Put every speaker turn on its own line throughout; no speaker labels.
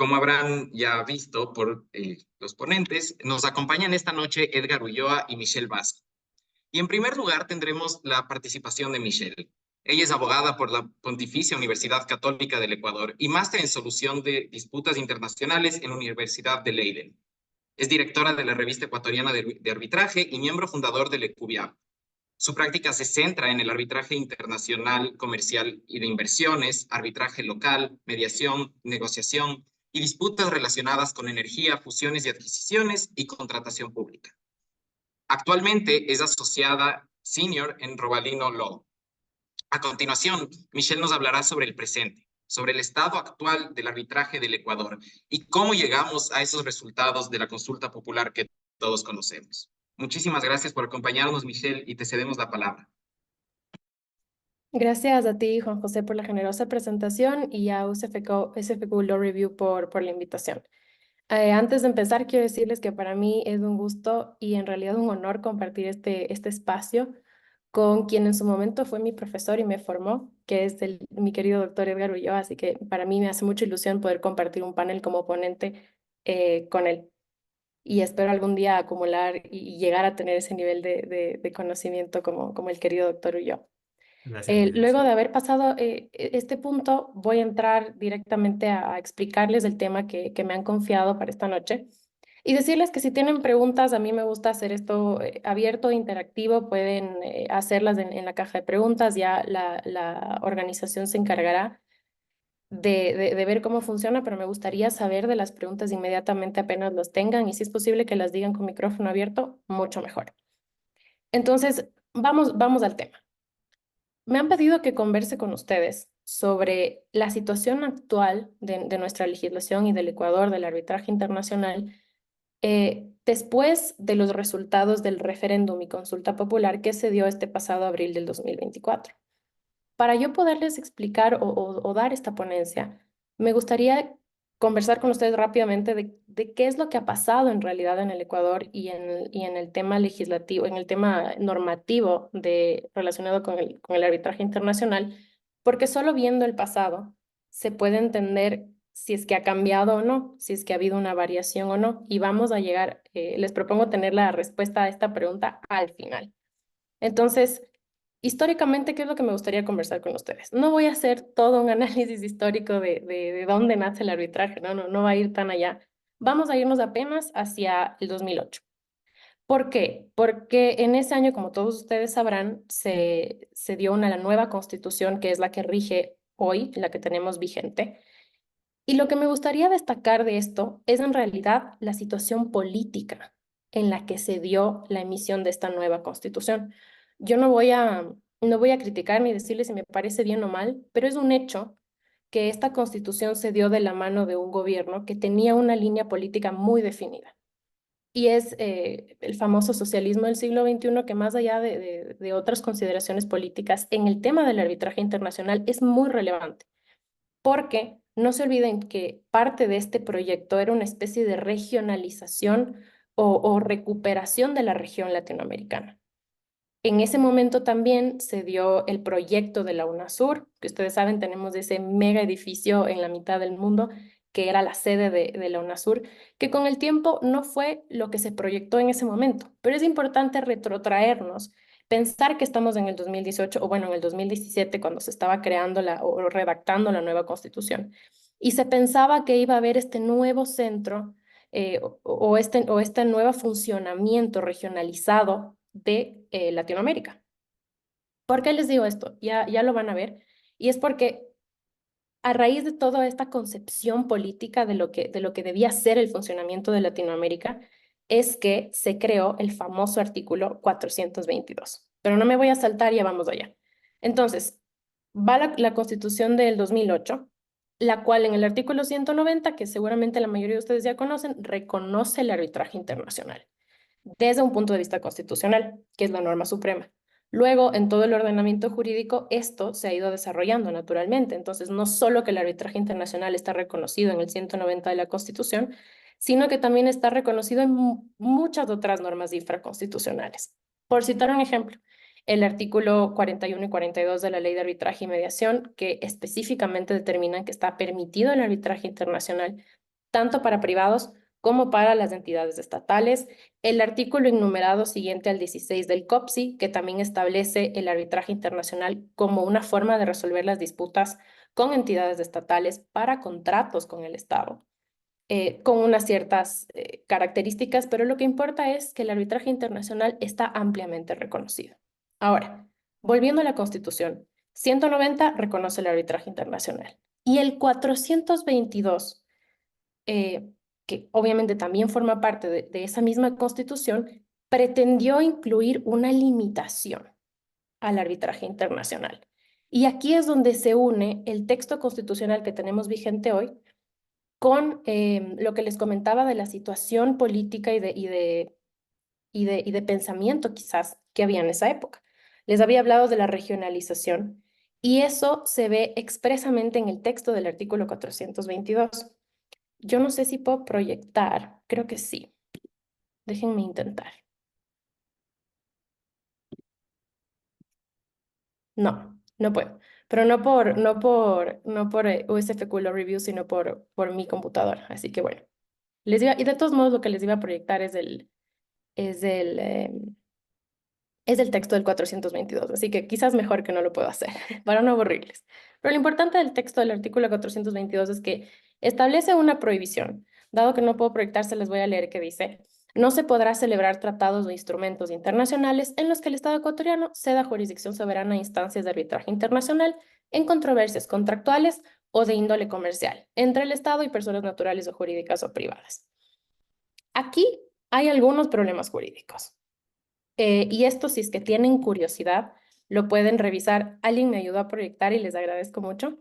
Como habrán ya visto por los ponentes, nos acompañan esta noche Edgar Ulloa y Michelle Vasco. Y en primer lugar tendremos la participación de Michelle. Ella es abogada por la Pontificia Universidad Católica del Ecuador y máster en solución de disputas internacionales en la Universidad de Leiden. Es directora de la revista ecuatoriana de arbitraje y miembro fundador del ECUBIAP. Su práctica se centra en el arbitraje internacional, comercial y de inversiones, arbitraje local, mediación, negociación y disputas relacionadas con energía, fusiones y adquisiciones y contratación pública. Actualmente es asociada senior en Robalino Law. A continuación, Michelle nos hablará sobre el presente, sobre el estado actual del arbitraje del Ecuador y cómo llegamos a esos resultados de la consulta popular que todos conocemos. Muchísimas gracias por acompañarnos, Michelle, y te cedemos la palabra.
Gracias a ti, Juan José, por la generosa presentación y a USFQ Law Review por la invitación. Antes de empezar, quiero decirles que para mí es un gusto y en realidad un honor compartir este espacio con quien en su momento fue mi profesor y me formó, que es mi querido doctor Edgar Ulloa, así que para mí me hace mucha ilusión poder compartir un panel como ponente con él. Y espero algún día acumular y llegar a tener ese nivel de conocimiento como el querido doctor Ulloa.
Gracias, Lidia.
Luego de haber pasado este punto, voy a entrar directamente a explicarles el tema que me han confiado para esta noche y decirles que si tienen preguntas, a mí me gusta hacer esto abierto, interactivo, pueden hacerlas en la caja de preguntas, ya la organización se encargará de ver cómo funciona, pero me gustaría saber de las preguntas inmediatamente apenas los tengan y si es posible que las digan con micrófono abierto, mucho mejor. Entonces, vamos al tema. Me han pedido que converse con ustedes sobre la situación actual de nuestra legislación y del Ecuador, del arbitraje internacional, después de los resultados del referéndum y consulta popular que se dio este pasado abril del 2024. Para yo poderles explicar o dar esta ponencia, me gustaría conversar con ustedes rápidamente de qué es lo que ha pasado en realidad en el Ecuador y en el tema legislativo, en el tema normativo relacionado con el arbitraje internacional, porque solo viendo el pasado se puede entender si es que ha cambiado o no, si es que ha habido una variación o no, y vamos a llegar, les propongo tener la respuesta a esta pregunta al final. Entonces, históricamente, ¿qué es lo que me gustaría conversar con ustedes? No voy a hacer todo un análisis histórico de dónde nace el arbitraje, no va a ir tan allá. Vamos a irnos apenas hacia el 2008. ¿Por qué? Porque en ese año, como todos ustedes sabrán, se dio la nueva constitución, que es la que rige hoy, la que tenemos vigente. Y lo que me gustaría destacar de esto es en realidad la situación política en la que se dio la emisión de esta nueva constitución. Yo no voy a criticar ni decirle si me parece bien o mal, pero es un hecho que esta constitución se dio de la mano de un gobierno que tenía una línea política muy definida. Y es el famoso socialismo del siglo XXI que más allá de otras consideraciones políticas, en el tema del arbitraje internacional es muy relevante porque no se olviden que parte de este proyecto era una especie de regionalización o recuperación de la región latinoamericana. En ese momento también se dio el proyecto de la UNASUR, que ustedes saben, tenemos ese mega edificio en la mitad del mundo, que era la sede de la UNASUR, que con el tiempo no fue lo que se proyectó en ese momento, pero es importante retrotraernos, pensar que estamos en el 2018, o bueno, en el 2017, cuando se estaba creando o redactando la nueva constitución, y se pensaba que iba a haber este nuevo centro este nuevo funcionamiento regionalizado de Latinoamérica. ¿Por qué les digo esto? Ya lo van a ver. Y es porque a raíz de toda esta concepción política de lo que debía ser el funcionamiento de Latinoamérica, es que se creó el famoso artículo 422. Pero no me voy a saltar, ya vamos allá. Entonces, va la Constitución del 2008, la cual en el artículo 190, que seguramente la mayoría de ustedes ya conocen, reconoce el arbitraje internacional desde un punto de vista constitucional, que es la norma suprema. Luego, en todo el ordenamiento jurídico, esto se ha ido desarrollando naturalmente. Entonces, no solo que el arbitraje internacional está reconocido en el 190 de la Constitución, sino que también está reconocido en muchas otras normas infraconstitucionales. Por citar un ejemplo, el artículo 41 y 42 de la Ley de Arbitraje y Mediación, que específicamente determinan que está permitido el arbitraje internacional tanto para privados como para las entidades estatales. El artículo enumerado siguiente al 16 del COPSI, que también establece el arbitraje internacional como una forma de resolver las disputas con entidades estatales para contratos con el Estado, con unas ciertas características, pero lo que importa es que el arbitraje internacional está ampliamente reconocido. Ahora, volviendo a la Constitución, 190 reconoce el arbitraje internacional y el 422, que obviamente también forma parte de esa misma Constitución, pretendió incluir una limitación al arbitraje internacional. Y aquí es donde se une el texto constitucional que tenemos vigente hoy con lo que les comentaba de la situación política y de pensamiento quizás que había en esa época. Les había hablado de la regionalización y eso se ve expresamente en el texto del artículo 422. Yo no sé si puedo proyectar, creo que sí. Déjenme intentar. No, no puedo. Pero no por USF Law Review, sino por mi computadora. Así que bueno, y de todos modos lo que les iba a proyectar es el, es el texto del 422, así que quizás mejor que no lo puedo hacer para no aburrirles. Pero lo importante del texto del artículo 422 es que establece una prohibición. Dado que no puedo proyectar, se les voy a leer que dice: no se podrá celebrar tratados o instrumentos internacionales en los que el Estado ecuatoriano ceda jurisdicción soberana a instancias de arbitraje internacional en controversias contractuales o de índole comercial entre el Estado y personas naturales o jurídicas o privadas. Aquí hay algunos problemas jurídicos. Y esto, si es que tienen curiosidad, lo pueden revisar. Alguien me ayudó a proyectar y les agradezco mucho.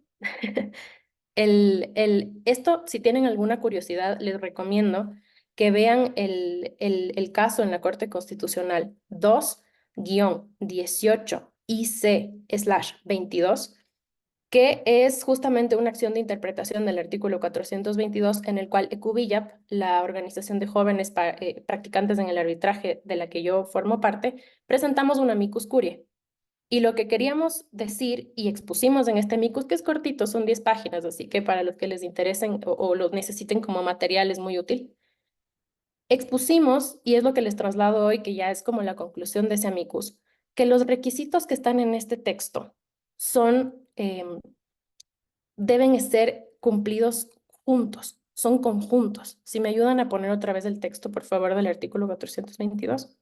Esto, si tienen alguna curiosidad, les recomiendo que vean el caso en la Corte Constitucional 2-18 IC/22, que es justamente una acción de interpretación del artículo 422, en el cual ECUVILLAP, la organización de jóvenes practicantes en el arbitraje de la que yo formo parte, presentamos una amicus curiae. Y lo que queríamos decir y expusimos en este amicus, que es cortito, son 10 páginas, así que para los que les interesen o lo necesiten como material es muy útil. Expusimos, y es lo que les traslado hoy, que ya es como la conclusión de ese amicus, que los requisitos que están en este texto son deben ser cumplidos juntos, son conjuntos. Si me ayudan a poner otra vez el texto, por favor, del artículo 422.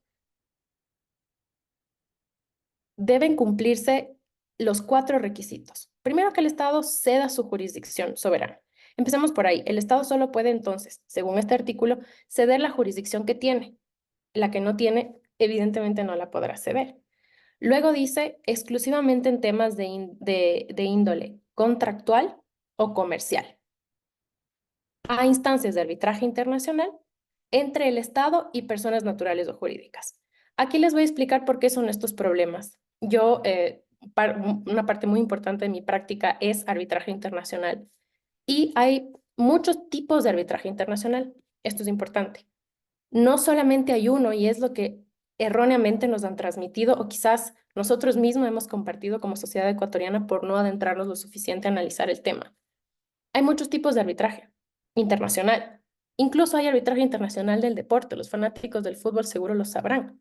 Deben cumplirse los 4 requisitos. Primero, que el Estado ceda su jurisdicción soberana. Empecemos por ahí. El Estado solo puede entonces, según este artículo, ceder la jurisdicción que tiene. La que no tiene, evidentemente no la podrá ceder. Luego dice exclusivamente en temas de índole contractual o comercial, a instancias de arbitraje internacional entre el Estado y personas naturales o jurídicas. Aquí les voy a explicar por qué son estos problemas. Yo, una parte muy importante de mi práctica es arbitraje internacional y hay muchos tipos de arbitraje internacional. Esto es importante. No solamente hay uno, y es lo que erróneamente nos han transmitido o quizás nosotros mismos hemos compartido como sociedad ecuatoriana por no adentrarnos lo suficiente a analizar el tema. Hay muchos tipos de arbitraje internacional. Incluso hay arbitraje internacional del deporte. Los fanáticos del fútbol seguro lo sabrán.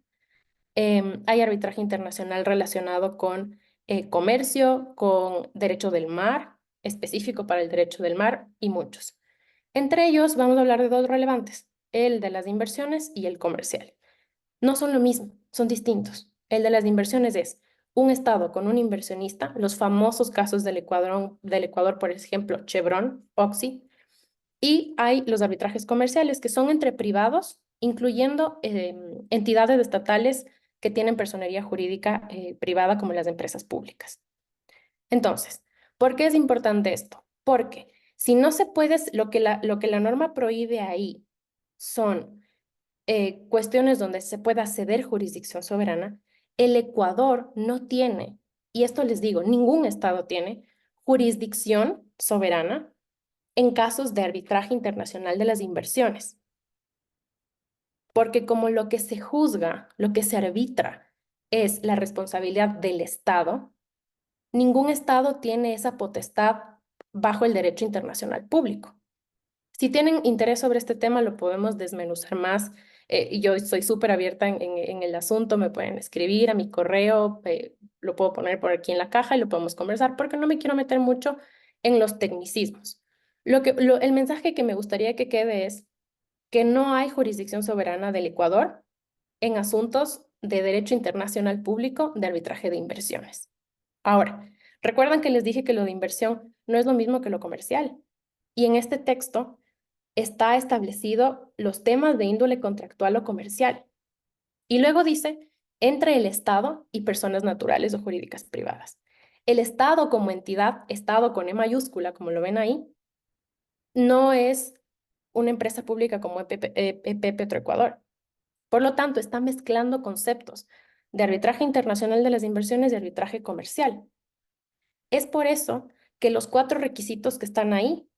Hay arbitraje internacional relacionado con comercio, con derecho del mar, específico para el derecho del mar y muchos. Entre ellos vamos a hablar de 2 relevantes: el de las inversiones y el comercial. No son lo mismo, son distintos. El de las inversiones es un Estado con un inversionista, los famosos casos del Ecuador, por ejemplo, Chevron, Oxy, y hay los arbitrajes comerciales que son entre privados, incluyendo entidades estatales que tienen personería jurídica privada como las empresas públicas. Entonces, ¿por qué es importante esto? Porque si no se puede, lo que la norma prohíbe ahí son cuestiones donde se pueda ceder jurisdicción soberana. El Ecuador no tiene, y esto les digo, ningún estado tiene jurisdicción soberana en casos de arbitraje internacional de las inversiones, porque como lo que se juzga, lo que se arbitra es la responsabilidad del Estado, ningún estado tiene esa potestad bajo el derecho internacional público. Si tienen interés sobre este tema, lo podemos desmenuzar más. Y yo soy súper abierta en el asunto, me pueden escribir a mi correo, lo puedo poner por aquí en la caja y lo podemos conversar, porque no me quiero meter mucho en los tecnicismos. El mensaje que me gustaría que quede es que no hay jurisdicción soberana del Ecuador en asuntos de derecho internacional público de arbitraje de inversiones. Ahora, recuerdan que les dije que lo de inversión no es lo mismo que lo comercial. Y en este texto está establecido los temas de índole contractual o comercial. Y luego dice, entre el Estado y personas naturales o jurídicas privadas. El Estado como entidad, Estado con E mayúscula, como lo ven ahí, no es una empresa pública como EP Petroecuador. Por lo tanto, está mezclando conceptos de arbitraje internacional de las inversiones y arbitraje comercial. Es por eso que los 4 requisitos que están ahí,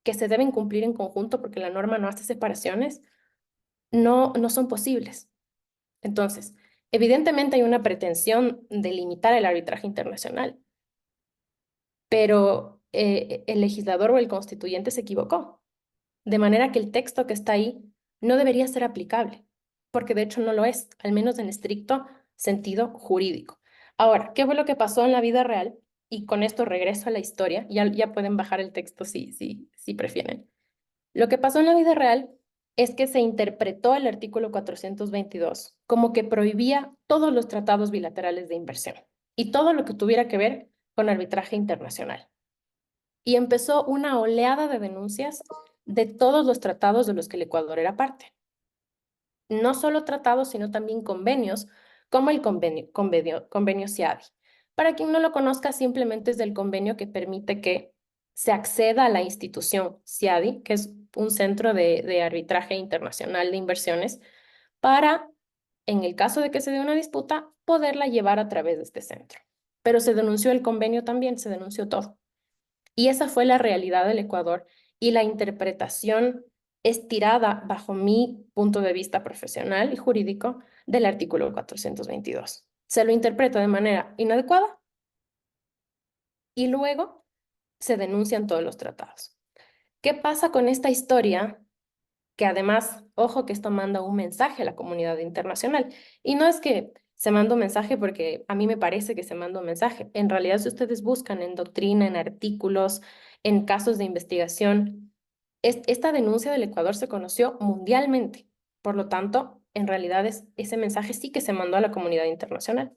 que se deben cumplir en conjunto porque la norma no hace separaciones, no son posibles. Entonces, evidentemente hay una pretensión de limitar el arbitraje internacional, pero el legislador o el constituyente se equivocó, de manera que el texto que está ahí no debería ser aplicable, porque de hecho no lo es, al menos en estricto sentido jurídico. Ahora, ¿qué fue lo que pasó en la vida real? Y con esto regreso a la historia, ya pueden bajar el texto si prefieren. Lo que pasó en la vida real es que se interpretó el artículo 422 como que prohibía todos los tratados bilaterales de inversión y todo lo que tuviera que ver con arbitraje internacional. Y empezó una oleada de denuncias de todos los tratados de los que el Ecuador era parte. No solo tratados, sino también convenios, como el convenio CIADI. Para quien no lo conozca, simplemente es el convenio que permite que se acceda a la institución CIADI, que es un centro de arbitraje internacional de inversiones, para, en el caso de que se dé una disputa, poderla llevar a través de este centro. Pero se denunció el convenio también, se denunció todo. Y esa fue la realidad del Ecuador y la interpretación estirada bajo mi punto de vista profesional y jurídico del artículo 422. Se lo interpreta de manera inadecuada y luego se denuncian todos los tratados. ¿Qué pasa con esta historia? Que además, ojo que esto manda un mensaje a la comunidad internacional. Y no es que se manda un mensaje porque a mí me parece que se manda un mensaje. En realidad, si ustedes buscan en doctrina, en artículos, en casos de investigación, esta denuncia del Ecuador se conoció mundialmente. Por lo tanto, en realidad ese mensaje sí que se mandó a la comunidad internacional.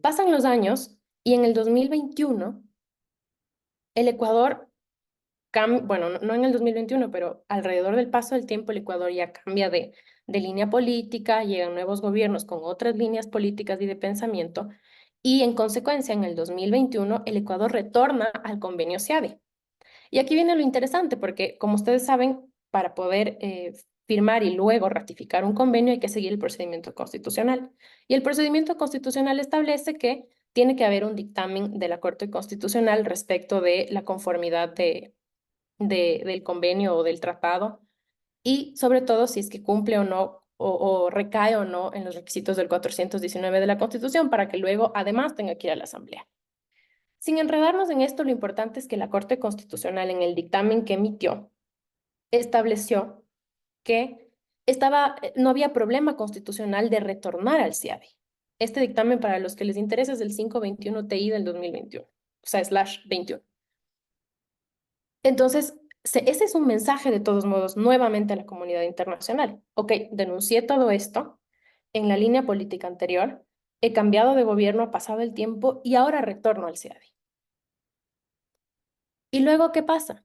Pasan los años y en el 2021 el Ecuador bueno, no en el 2021, pero alrededor del paso del tiempo el Ecuador ya cambia de línea política, llegan nuevos gobiernos con otras líneas políticas y de pensamiento, y en consecuencia en el 2021 el Ecuador retorna al convenio CIADI. Y aquí viene lo interesante, porque como ustedes saben, para poder firmar y luego ratificar un convenio hay que seguir el procedimiento constitucional. Y el procedimiento constitucional establece que tiene que haber un dictamen de la Corte Constitucional respecto de la conformidad del convenio o del tratado y sobre todo si es que cumple o no o recae o no en los requisitos del 419 de la Constitución para que luego además tenga que ir a la Asamblea. Sin enredarnos en esto, lo importante es que la Corte Constitucional en el dictamen que emitió estableció que no había problema constitucional de retornar al CIADI. Este dictamen, para los que les interesa, es el 521 TI del 2021, o sea, /21. Entonces, ese es un mensaje de todos modos nuevamente a la comunidad internacional. Ok, denuncié todo esto en la línea política anterior, he cambiado de gobierno, ha pasado el tiempo y ahora retorno al CIADI. ¿Y luego qué pasa?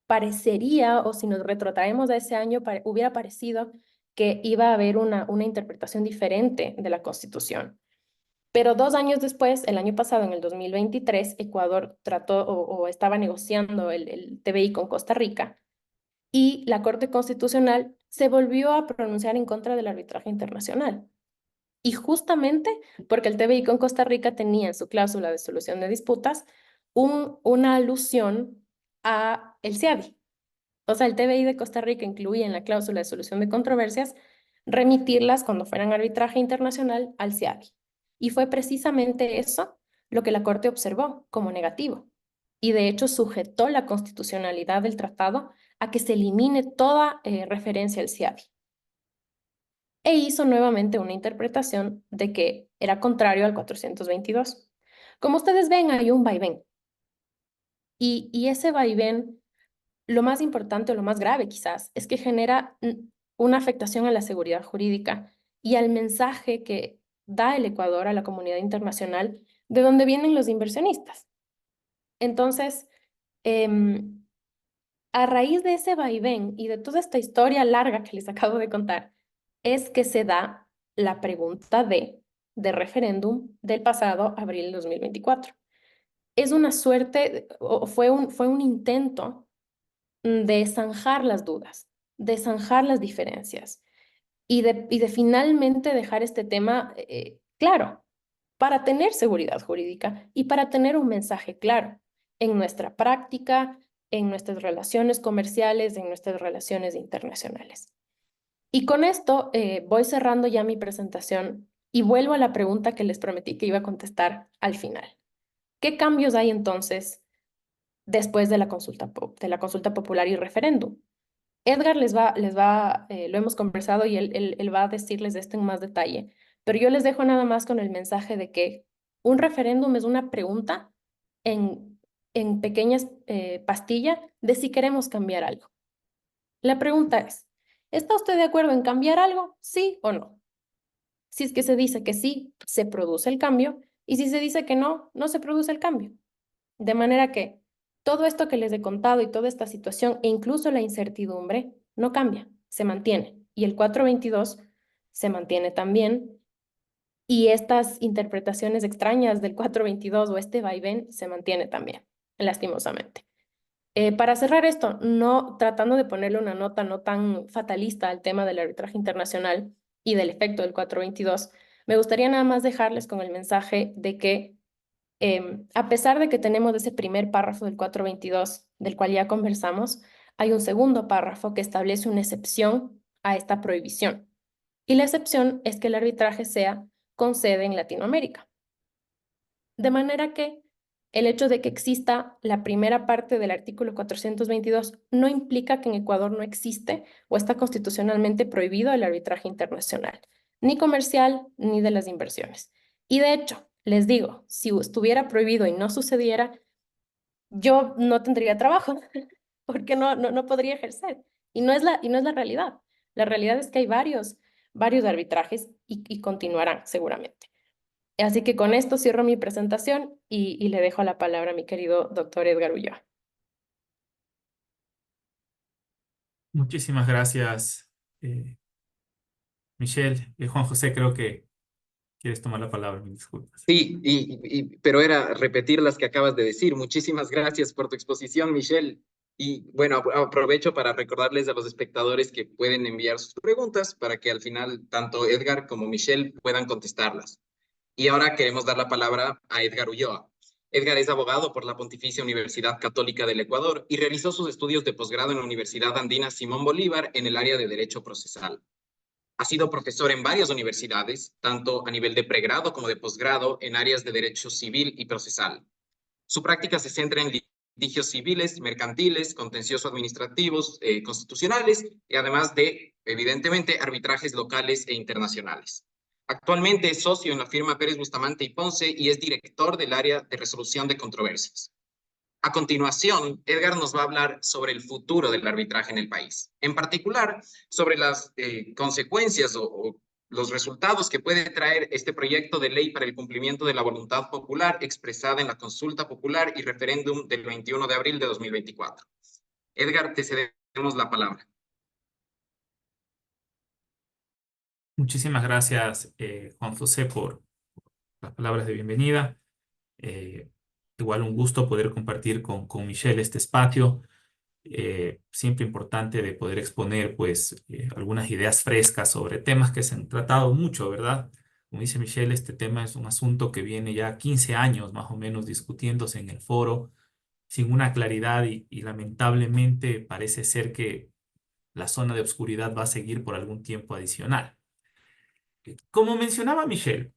Parecería, o si nos retrotraemos a ese año, hubiera parecido que iba a haber una interpretación diferente de la Constitución. Pero 2 años después, el año pasado, en el 2023, Ecuador trató o estaba negociando el TBI con Costa Rica y la Corte Constitucional se volvió a pronunciar en contra del arbitraje internacional. Y justamente porque el TBI con Costa Rica tenía en su cláusula de solución de disputas una alusión a el CIADI. O sea, el TBI de Costa Rica incluía en la cláusula de solución de controversias remitirlas cuando fueran arbitraje internacional al CIADI. Y fue precisamente eso lo que la Corte observó como negativo. y de hecho sujetó la constitucionalidad del tratado a que se elimine toda referencia al CIADI. E hizo nuevamente una interpretación de que era contrario al 422. Como ustedes ven, hay un vaivén. Y ese vaivén, lo más importante o lo más grave quizás, es que genera una afectación a la seguridad jurídica y al mensaje que da el Ecuador a la comunidad internacional de dónde vienen los inversionistas. Entonces, em, a raíz de ese vaivén y de toda esta historia larga que les acabo de contar, es que se da la pregunta de referéndum del pasado abril de 2024. Es una suerte, o fue un intento de zanjar las dudas, de zanjar las diferencias y de finalmente dejar este tema claro, para tener seguridad jurídica y para tener un mensaje claro en nuestra práctica, en nuestras relaciones comerciales, en nuestras relaciones internacionales. Y con esto voy cerrando ya mi presentación y vuelvo a la pregunta que les prometí que iba a contestar al final. ¿Qué cambios hay entonces después de de la consulta popular y referéndum? Edgar lo hemos conversado y él va a decirles de esto en más detalle, pero yo les dejo nada más con el mensaje de que un referéndum es una pregunta en, en pequeñas pastillas de si queremos cambiar algo. La pregunta es, ¿está usted de acuerdo en cambiar algo? ¿Sí o no? Si es que se dice que sí, se produce el cambio, y si se dice que no, no se produce el cambio. De manera que todo esto que les he contado y toda esta situación e incluso la incertidumbre no cambia, se mantiene. Y el 422 se mantiene también. Y estas interpretaciones extrañas del 422 o este vaivén se mantiene también, lastimosamente. Para cerrar esto, no tratando de ponerle una nota no tan fatalista al tema del arbitraje internacional y del efecto del 422, me gustaría nada más dejarles con el mensaje de que a pesar de que tenemos ese primer párrafo del 422, del cual ya conversamos, hay un segundo párrafo que establece una excepción a esta prohibición. Y la excepción es que el arbitraje sea con sede en Latinoamérica. De manera que el hecho de que exista la primera parte del artículo 422 no implica que en Ecuador no existe o está constitucionalmente prohibido el arbitraje internacional, ni comercial ni de las inversiones. Y de hecho, les digo, si estuviera prohibido y no sucediera, yo no tendría trabajo porque no podría ejercer. Y no es la realidad. La realidad es que hay varios arbitrajes y continuarán seguramente. Así que con esto cierro mi presentación y le dejo la palabra a mi querido doctor Edgar Ulloa.
Muchísimas gracias, eh, Michelle. Juan José, creo que quieres tomar la palabra, mis disculpas.
Sí, pero era repetir las que acabas de decir. Muchísimas gracias por tu exposición, Michelle. Y bueno, aprovecho para recordarles a los espectadores que pueden enviar sus preguntas para que al final tanto Edgar como Michelle puedan contestarlas. Y ahora queremos dar la palabra a Edgar Ulloa. Edgar es abogado por la Pontificia Universidad Católica del Ecuador y realizó sus estudios de posgrado en la Universidad Andina Simón Bolívar en el área de Derecho Procesal. Ha sido profesor en varias universidades, tanto a nivel de pregrado como de posgrado, en áreas de derecho civil y procesal. Su práctica se centra en litigios civiles, mercantiles, contencioso administrativos, constitucionales y además de, evidentemente, arbitrajes locales e internacionales. Actualmente es socio en la firma Pérez Bustamante y Ponce y es director del área de resolución de controversias. A continuación, Edgar nos va a hablar sobre el futuro del arbitraje en el país, en particular sobre las consecuencias o los resultados que puede traer este proyecto de ley para el cumplimiento de la voluntad popular expresada en la consulta popular y referéndum del 21 de abril de 2024. Edgar, te cedemos la palabra.
Muchísimas gracias, Juan José, por las palabras de bienvenida. Eh, Igual un gusto poder compartir con Michelle este espacio. Siempre importante de poder exponer pues algunas ideas frescas sobre temas que se han tratado mucho, ¿verdad? Como dice Michelle, este tema es un asunto que viene ya 15 años más o menos discutiéndose en el foro sin una claridad y lamentablemente parece ser que la zona de oscuridad va a seguir por algún tiempo adicional. Como mencionaba Michelle,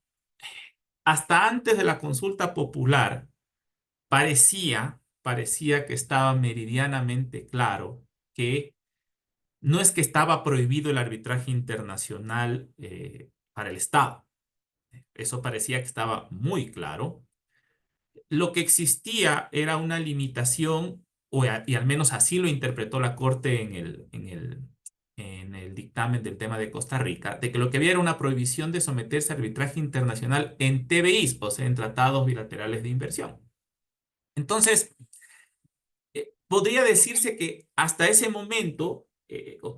hasta antes de la consulta popular parecía parecía que estaba meridianamente claro que no es que estaba prohibido el arbitraje internacional para el Estado. Eso parecía que estaba muy claro. Lo que existía era una limitación, y al menos así lo interpretó la Corte en el dictamen del tema de Costa Rica, de que lo que había era una prohibición de someterse a arbitraje internacional en TBIs, o sea, en tratados bilaterales de inversión. Entonces, podría decirse que hasta ese momento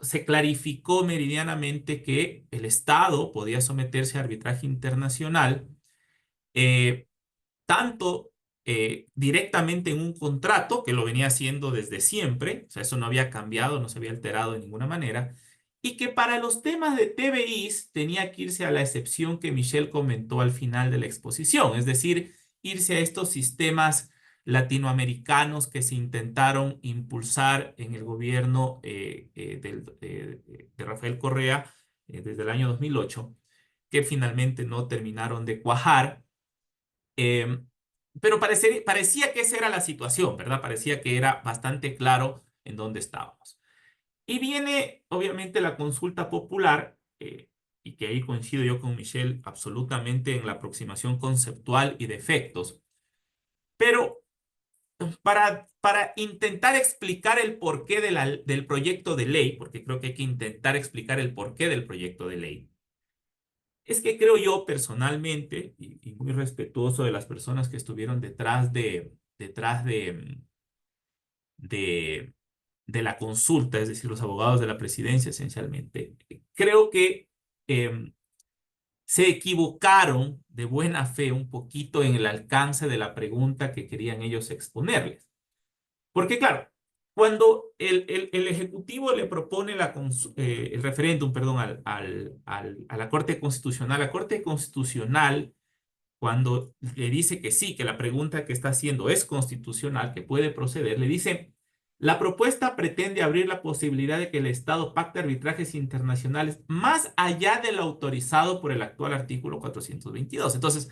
se clarificó meridianamente que el Estado podía someterse a arbitraje internacional, eh, tanto directamente en un contrato, que lo venía haciendo desde siempre, o sea, eso no había cambiado, no se había alterado de ninguna manera, y que para los temas de TBIs tenía que irse a la excepción que Michelle comentó al final de la exposición, es decir, irse a estos sistemas latinoamericanos que se intentaron impulsar en el gobierno de Rafael Correa desde el año 2008, que finalmente no terminaron de cuajar. Em, pero parecía que esa era la situación, ¿verdad? Parecía que era bastante claro en dónde estábamos. Y viene, obviamente, la consulta popular, y que ahí coincido yo con Michelle absolutamente en la aproximación conceptual y de efectos. Pero para intentar explicar el porqué del proyecto de ley, porque creo que hay que intentar explicar el porqué del proyecto de ley, es que creo yo personalmente, y muy respetuoso de las personas que estuvieron de, de la consulta, es decir, los abogados de la presidencia esencialmente, creo que se equivocaron de buena fe un poquito en el alcance de la pregunta que querían ellos exponerles. Porque claro, cuando el Ejecutivo le propone el referéndum, perdón, a la Corte Constitucional, cuando le dice que sí, que la pregunta que está haciendo es constitucional, que puede proceder, le dice, la propuesta pretende abrir la posibilidad de que el Estado pacte arbitrajes internacionales más allá de lo autorizado por el actual artículo 422. Entonces,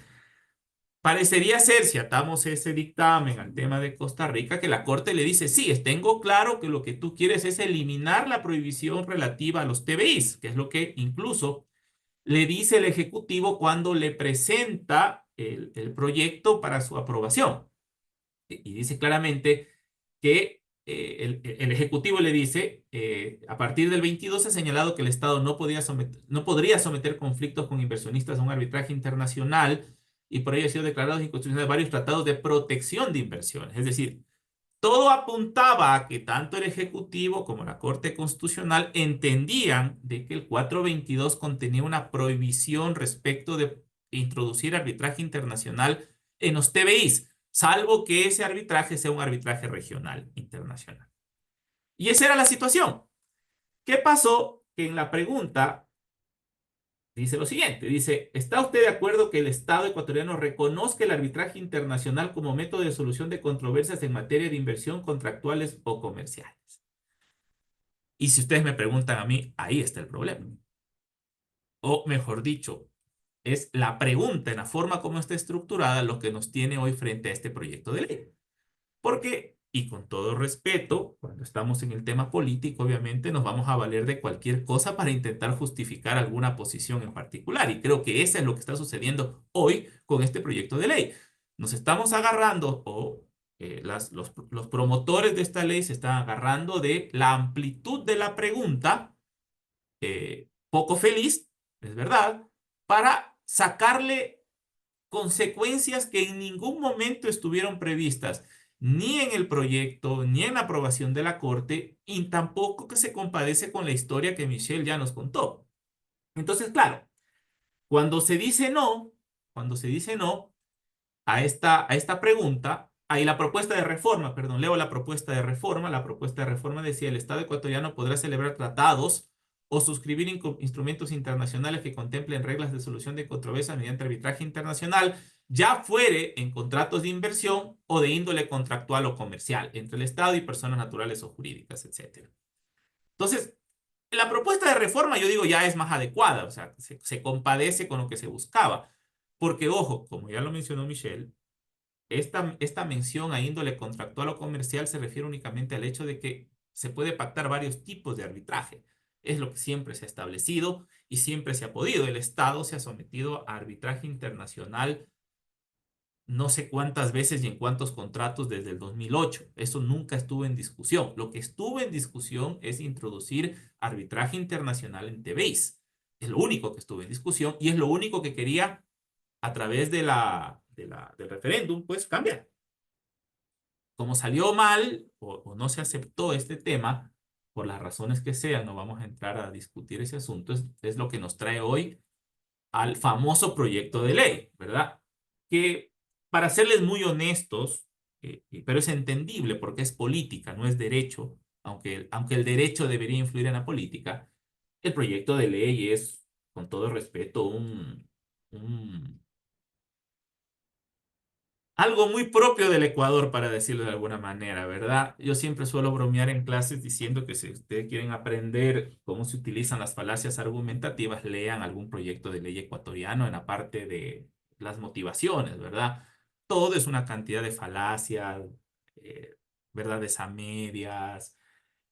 parecería ser, si atamos ese dictamen al tema de Costa Rica, que la Corte le dice, sí, tengo claro que lo que tú quieres es eliminar la prohibición relativa a los TBIs, que es lo que incluso le dice el Ejecutivo cuando le presenta el proyecto para su aprobación. Y dice claramente que el Ejecutivo le dice, a partir del 22 ha señalado que el Estado no podría someter conflictos con inversionistas a un arbitraje internacional y por ello ha sido declarados inconstitucionales varios tratados de protección de inversiones. Es decir, todo apuntaba a que tanto el Ejecutivo como la Corte Constitucional entendían de que el 422 contenía una prohibición respecto de introducir arbitraje internacional en los TBIs, salvo que ese arbitraje sea un arbitraje regional internacional. Y esa era la situación. ¿Qué pasó? Que en la pregunta dice lo siguiente, dice, ¿está usted de acuerdo que el Estado ecuatoriano reconozca el arbitraje internacional como método de solución de controversias en materia de inversión contractuales o comerciales? Y si ustedes me preguntan a mí, ahí está el problema. O mejor dicho, es la pregunta en la forma como está estructurada lo que nos tiene hoy frente a este proyecto de ley. Porque, y con todo respeto, cuando estamos en el tema político, obviamente nos vamos a valer de cualquier cosa para intentar justificar alguna posición en particular. Y creo que eso es lo que está sucediendo hoy con este proyecto de ley. Nos estamos agarrando, o los promotores de esta ley se están agarrando de la amplitud de la pregunta, poco feliz, es verdad, para sacarle consecuencias que en ningún momento estuvieron previstas, ni en el proyecto, ni en la aprobación de la Corte, y tampoco que se compadece con la historia que Michelle ya nos contó. Entonces, claro, cuando se dice no, cuando se dice no a esta pregunta, hay la propuesta de reforma, perdón, leo la propuesta de reforma decía, el Estado ecuatoriano podrá celebrar tratados o suscribir instrumentos internacionales que contemplen reglas de solución de controversias mediante arbitraje internacional, ya fuere en contratos de inversión o de índole contractual o comercial, entre el Estado y personas naturales o jurídicas, etc. Entonces, la propuesta de reforma, yo digo, ya es más adecuada, o sea, se compadece con lo que se buscaba. Porque, ojo, como ya lo mencionó Michelle, esta mención a índole contractual o comercial se refiere únicamente al hecho de que se puede pactar varios tipos de arbitraje. Es lo que siempre se ha establecido y siempre se ha podido. El Estado se ha sometido a arbitraje internacional no sé cuántas veces y en cuántos contratos desde el 2008. Eso nunca estuvo en discusión. Lo que estuvo en discusión es introducir arbitraje internacional en TVIs. Es lo único que estuvo en discusión y es lo único que quería a través del referéndum, pues cambiar. Como salió mal o no se aceptó este tema, por las razones que sean, no vamos a entrar a discutir ese asunto, es lo que nos trae hoy al famoso proyecto de ley, ¿verdad? Que para serles muy honestos, pero es entendible porque es política, no es derecho, aunque el derecho debería influir en la política, el proyecto de ley es, con todo respeto, un algo muy propio del Ecuador, para decirlo de alguna manera, ¿verdad? Yo siempre suelo bromear en clases diciendo que si ustedes quieren aprender cómo se utilizan las falacias argumentativas, lean algún proyecto de ley ecuatoriano en la parte de las motivaciones, ¿verdad? Todo es una cantidad de falacias, eh, verdades a medias,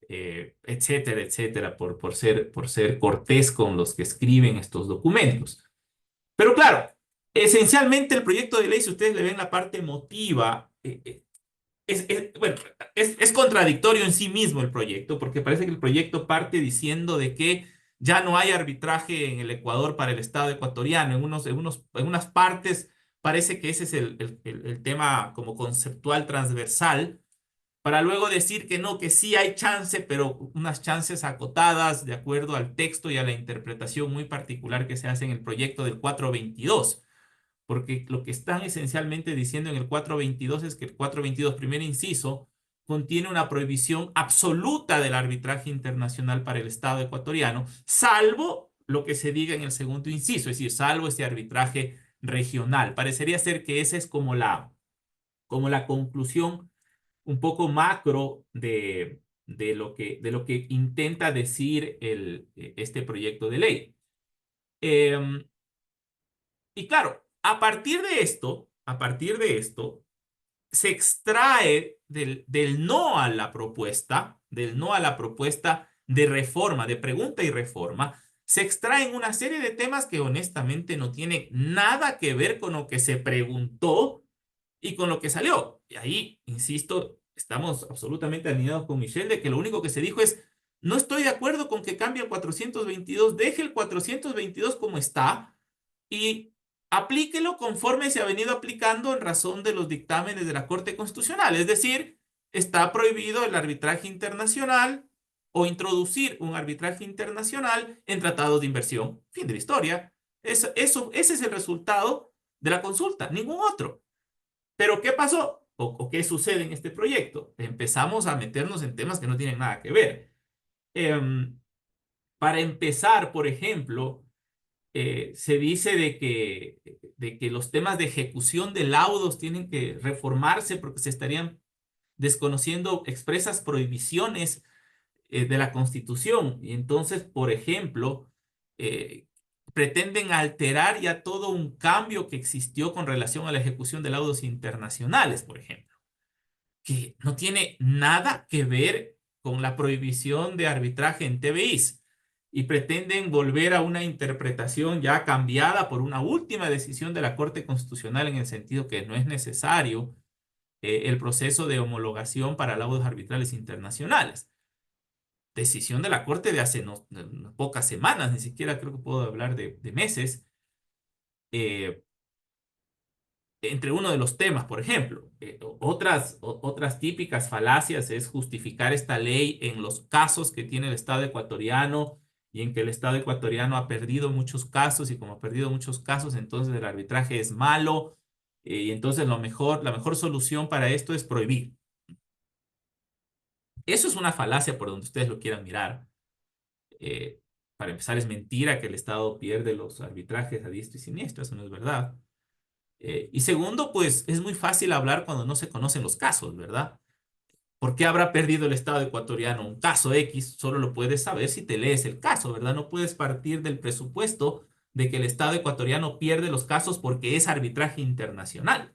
etcétera, etcétera, por ser cortés con los que escriben estos documentos. Pero claro, esencialmente el proyecto de ley, si ustedes le ven la parte emotiva, bueno, es contradictorio en sí mismo el proyecto, porque parece que el proyecto parte diciendo de que ya no hay arbitraje en el Ecuador para el Estado ecuatoriano. En unas partes parece que ese es el tema como conceptual transversal, para luego decir que no, que sí hay chance, pero unas chances acotadas de acuerdo al texto y a la interpretación muy particular que se hace en el proyecto del 422. Porque lo que están esencialmente diciendo en el 422 es que el 422, primer inciso, contiene una prohibición absoluta del arbitraje internacional para el Estado ecuatoriano, salvo lo que se diga en el segundo inciso, es decir, salvo este arbitraje regional. Parecería ser que esa es como la conclusión un poco macro de lo que intenta decir este proyecto de ley. Y claro, a partir de esto, se extrae del no a la propuesta, del no a la propuesta de reforma, de pregunta y reforma, se extraen una serie de temas que honestamente no tienen nada que ver con lo que se preguntó y con lo que salió. Y ahí, insisto, estamos absolutamente alineados con Michelle de que lo único que se dijo es, no estoy de acuerdo con que cambie el 422, deje el 422 como está y aplíquelo conforme se ha venido aplicando en razón de los dictámenes de la Corte Constitucional. Es decir, está prohibido el arbitraje internacional o introducir un arbitraje internacional en tratados de inversión. Fin de la historia. Ese es el resultado de la consulta, ningún otro. Pero ¿qué pasó? ¿O qué sucede en este proyecto? Empezamos a meternos en temas que no tienen nada que ver. Para empezar, por ejemplo, se dice de que los temas de ejecución de laudos tienen que reformarse porque se estarían desconociendo expresas prohibiciones de la Constitución. Y entonces, por ejemplo, eh, pretenden alterar ya todo un cambio que existió con relación a la ejecución de laudos internacionales, por ejemplo, que no tiene nada que ver con la prohibición de arbitraje en TVIs y pretenden volver a una interpretación ya cambiada por una última decisión de la Corte Constitucional en el sentido que no es necesario el proceso de homologación para laudos arbitrales internacionales. Decisión de la Corte de hace pocas semanas, ni siquiera creo que puedo hablar de meses, eh, entre uno de los temas, por ejemplo. Otras típicas falacias es justificar esta ley en los casos que tiene el Estado ecuatoriano y en que el Estado ecuatoriano ha perdido muchos casos y como ha perdido muchos casos, entonces el arbitraje es malo y entonces la mejor solución para esto es prohibir. Eso es una falacia por donde ustedes lo quieran mirar. Eh, para empezar, es mentira que el Estado pierde los arbitrajes a diestra y siniestra, eso no es verdad. Y segundo, pues es muy fácil hablar cuando no se conocen los casos, ¿verdad? ¿Por qué habrá perdido el Estado ecuatoriano un caso X? Solo lo puedes saber si te lees el caso, ¿verdad? No puedes partir del presupuesto de que el Estado ecuatoriano pierde los casos porque es arbitraje internacional.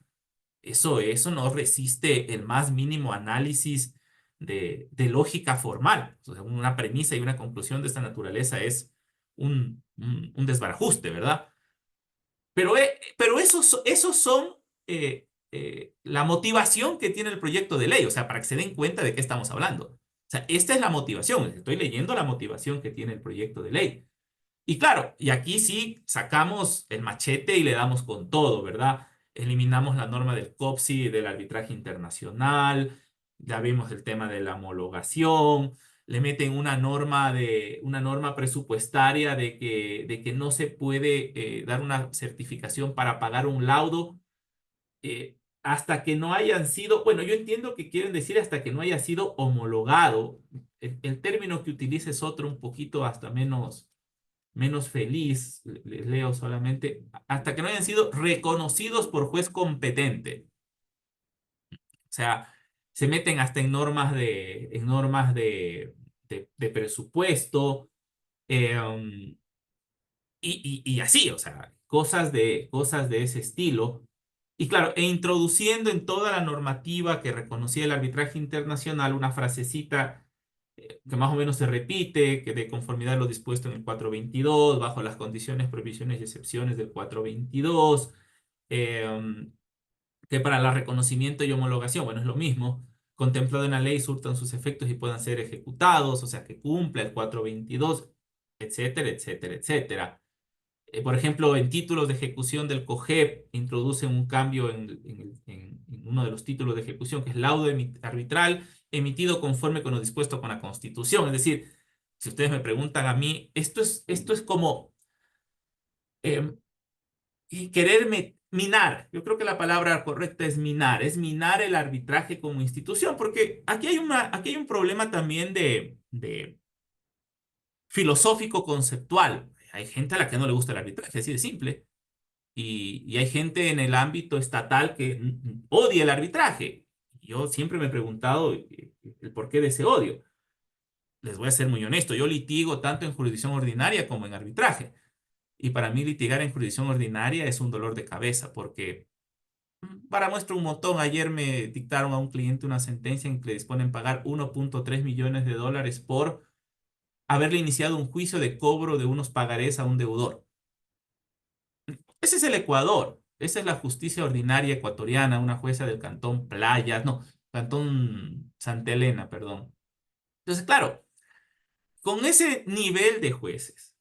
Eso no resiste el más mínimo análisis de lógica formal. O sea, una premisa y una conclusión de esta naturaleza es un desbarajuste, ¿verdad? Pero esos son la motivación que tiene el proyecto de ley, o sea, para que se den cuenta de qué estamos hablando. O sea, esta es la motivación, estoy leyendo la motivación que tiene el proyecto de ley. Y claro, y aquí sí sacamos el machete y le damos con todo, ¿verdad? Eliminamos la norma del COPSI, del arbitraje internacional, ya vimos el tema de la homologación, le meten una norma presupuestaria de que no se puede dar una certificación para pagar un laudo hasta que no hayan sido, bueno, yo entiendo que quieren decir hasta que no haya sido homologado. El término que utiliza es otro un poquito hasta menos feliz, les leo solamente, hasta que no hayan sido reconocidos por juez competente. O sea, se meten hasta en normas de presupuesto y así, o sea, cosas de ese estilo. Y claro, e introduciendo en toda la normativa que reconocía el arbitraje internacional una frasecita que más o menos se repite, que de conformidad a lo dispuesto en el 422, bajo las condiciones, prohibiciones y excepciones del 422, eh, que para el reconocimiento y homologación, bueno, es lo mismo, contemplado en la ley, surtan sus efectos y puedan ser ejecutados, o sea, que cumpla el 422, etcétera, etcétera, etcétera. Por ejemplo, en títulos de ejecución del COGEP introducen un cambio en uno de los títulos de ejecución, que es laudo arbitral emitido conforme con lo dispuesto con la Constitución. Es decir, si ustedes me preguntan a mí, esto es como eh, minar. Yo creo que la palabra correcta es minar el arbitraje como institución, porque aquí hay un problema también de filosófico conceptual. Hay gente a la que no le gusta el arbitraje, así de simple. Y hay gente en el ámbito estatal que odia el arbitraje. Yo siempre me he preguntado el porqué de ese odio. Les voy a ser muy honesto, yo litigo tanto en jurisdicción ordinaria como en arbitraje. Y para mí litigar en jurisdicción ordinaria es un dolor de cabeza porque, para muestra un montón, ayer me dictaron a un cliente una sentencia en que le disponen pagar 1.3 millones de dólares por haberle iniciado un juicio de cobro de unos pagarés a un deudor. Ese es el Ecuador. Esa es la justicia ordinaria ecuatoriana, una jueza del Cantón Playas, no, Cantón Santa Elena, perdón. Entonces, claro, con ese nivel de jueces,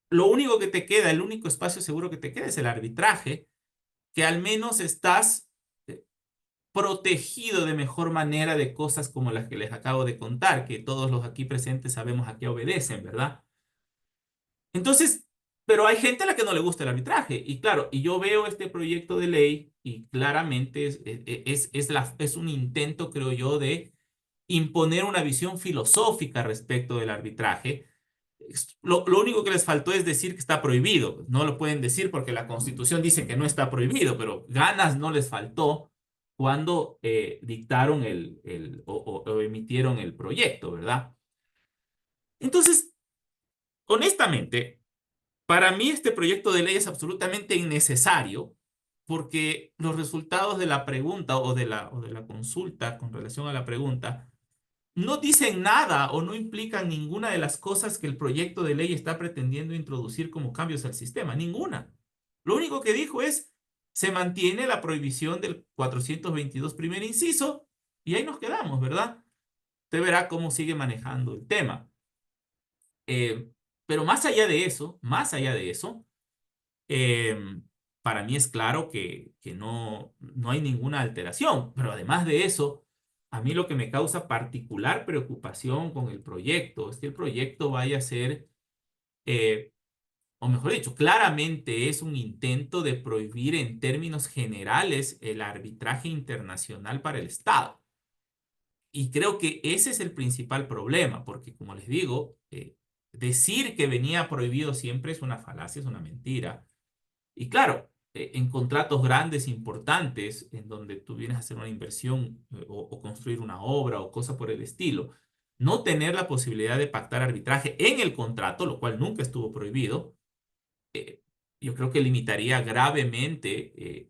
lo único que te queda, el único espacio seguro que te queda es el arbitraje, que al menos estás protegido de mejor manera de cosas como las que les acabo de contar, que todos los aquí presentes sabemos a qué obedecen, ¿verdad? Entonces, pero hay gente a la que no le gusta el arbitraje. Y claro, y yo veo este proyecto de ley y claramente es un intento, creo yo, de imponer una visión filosófica respecto del arbitraje. Lo único que les faltó es decir que está prohibido. No lo pueden decir porque la Constitución dice que no está prohibido, pero ganas no les faltó cuando dictaron o emitieron el proyecto, ¿verdad? Entonces, honestamente, para mí este proyecto de ley es absolutamente innecesario porque los resultados de la pregunta o de la consulta con relación a la pregunta no dicen nada o no implican ninguna de las cosas que el proyecto de ley está pretendiendo introducir como cambios al sistema, ninguna. Lo único que dijo es, se mantiene la prohibición del 422 primer inciso y ahí nos quedamos, ¿verdad? Usted verá cómo sigue manejando el tema. Pero más allá de eso, eh, para mí es claro que no hay ninguna alteración, pero además de eso, a mí lo que me causa particular preocupación con el proyecto es que el proyecto vaya a ser, o mejor dicho, claramente es un intento de prohibir en términos generales el arbitraje internacional para el Estado. Y creo que ese es el principal problema, porque como les digo, decir que venía prohibido siempre es una falacia, es una mentira. Y claro, en contratos grandes, importantes, en donde tú vienes a hacer una inversión o construir una obra o cosa por el estilo, no tener la posibilidad de pactar arbitraje en el contrato, lo cual nunca estuvo prohibido, yo creo que limitaría gravemente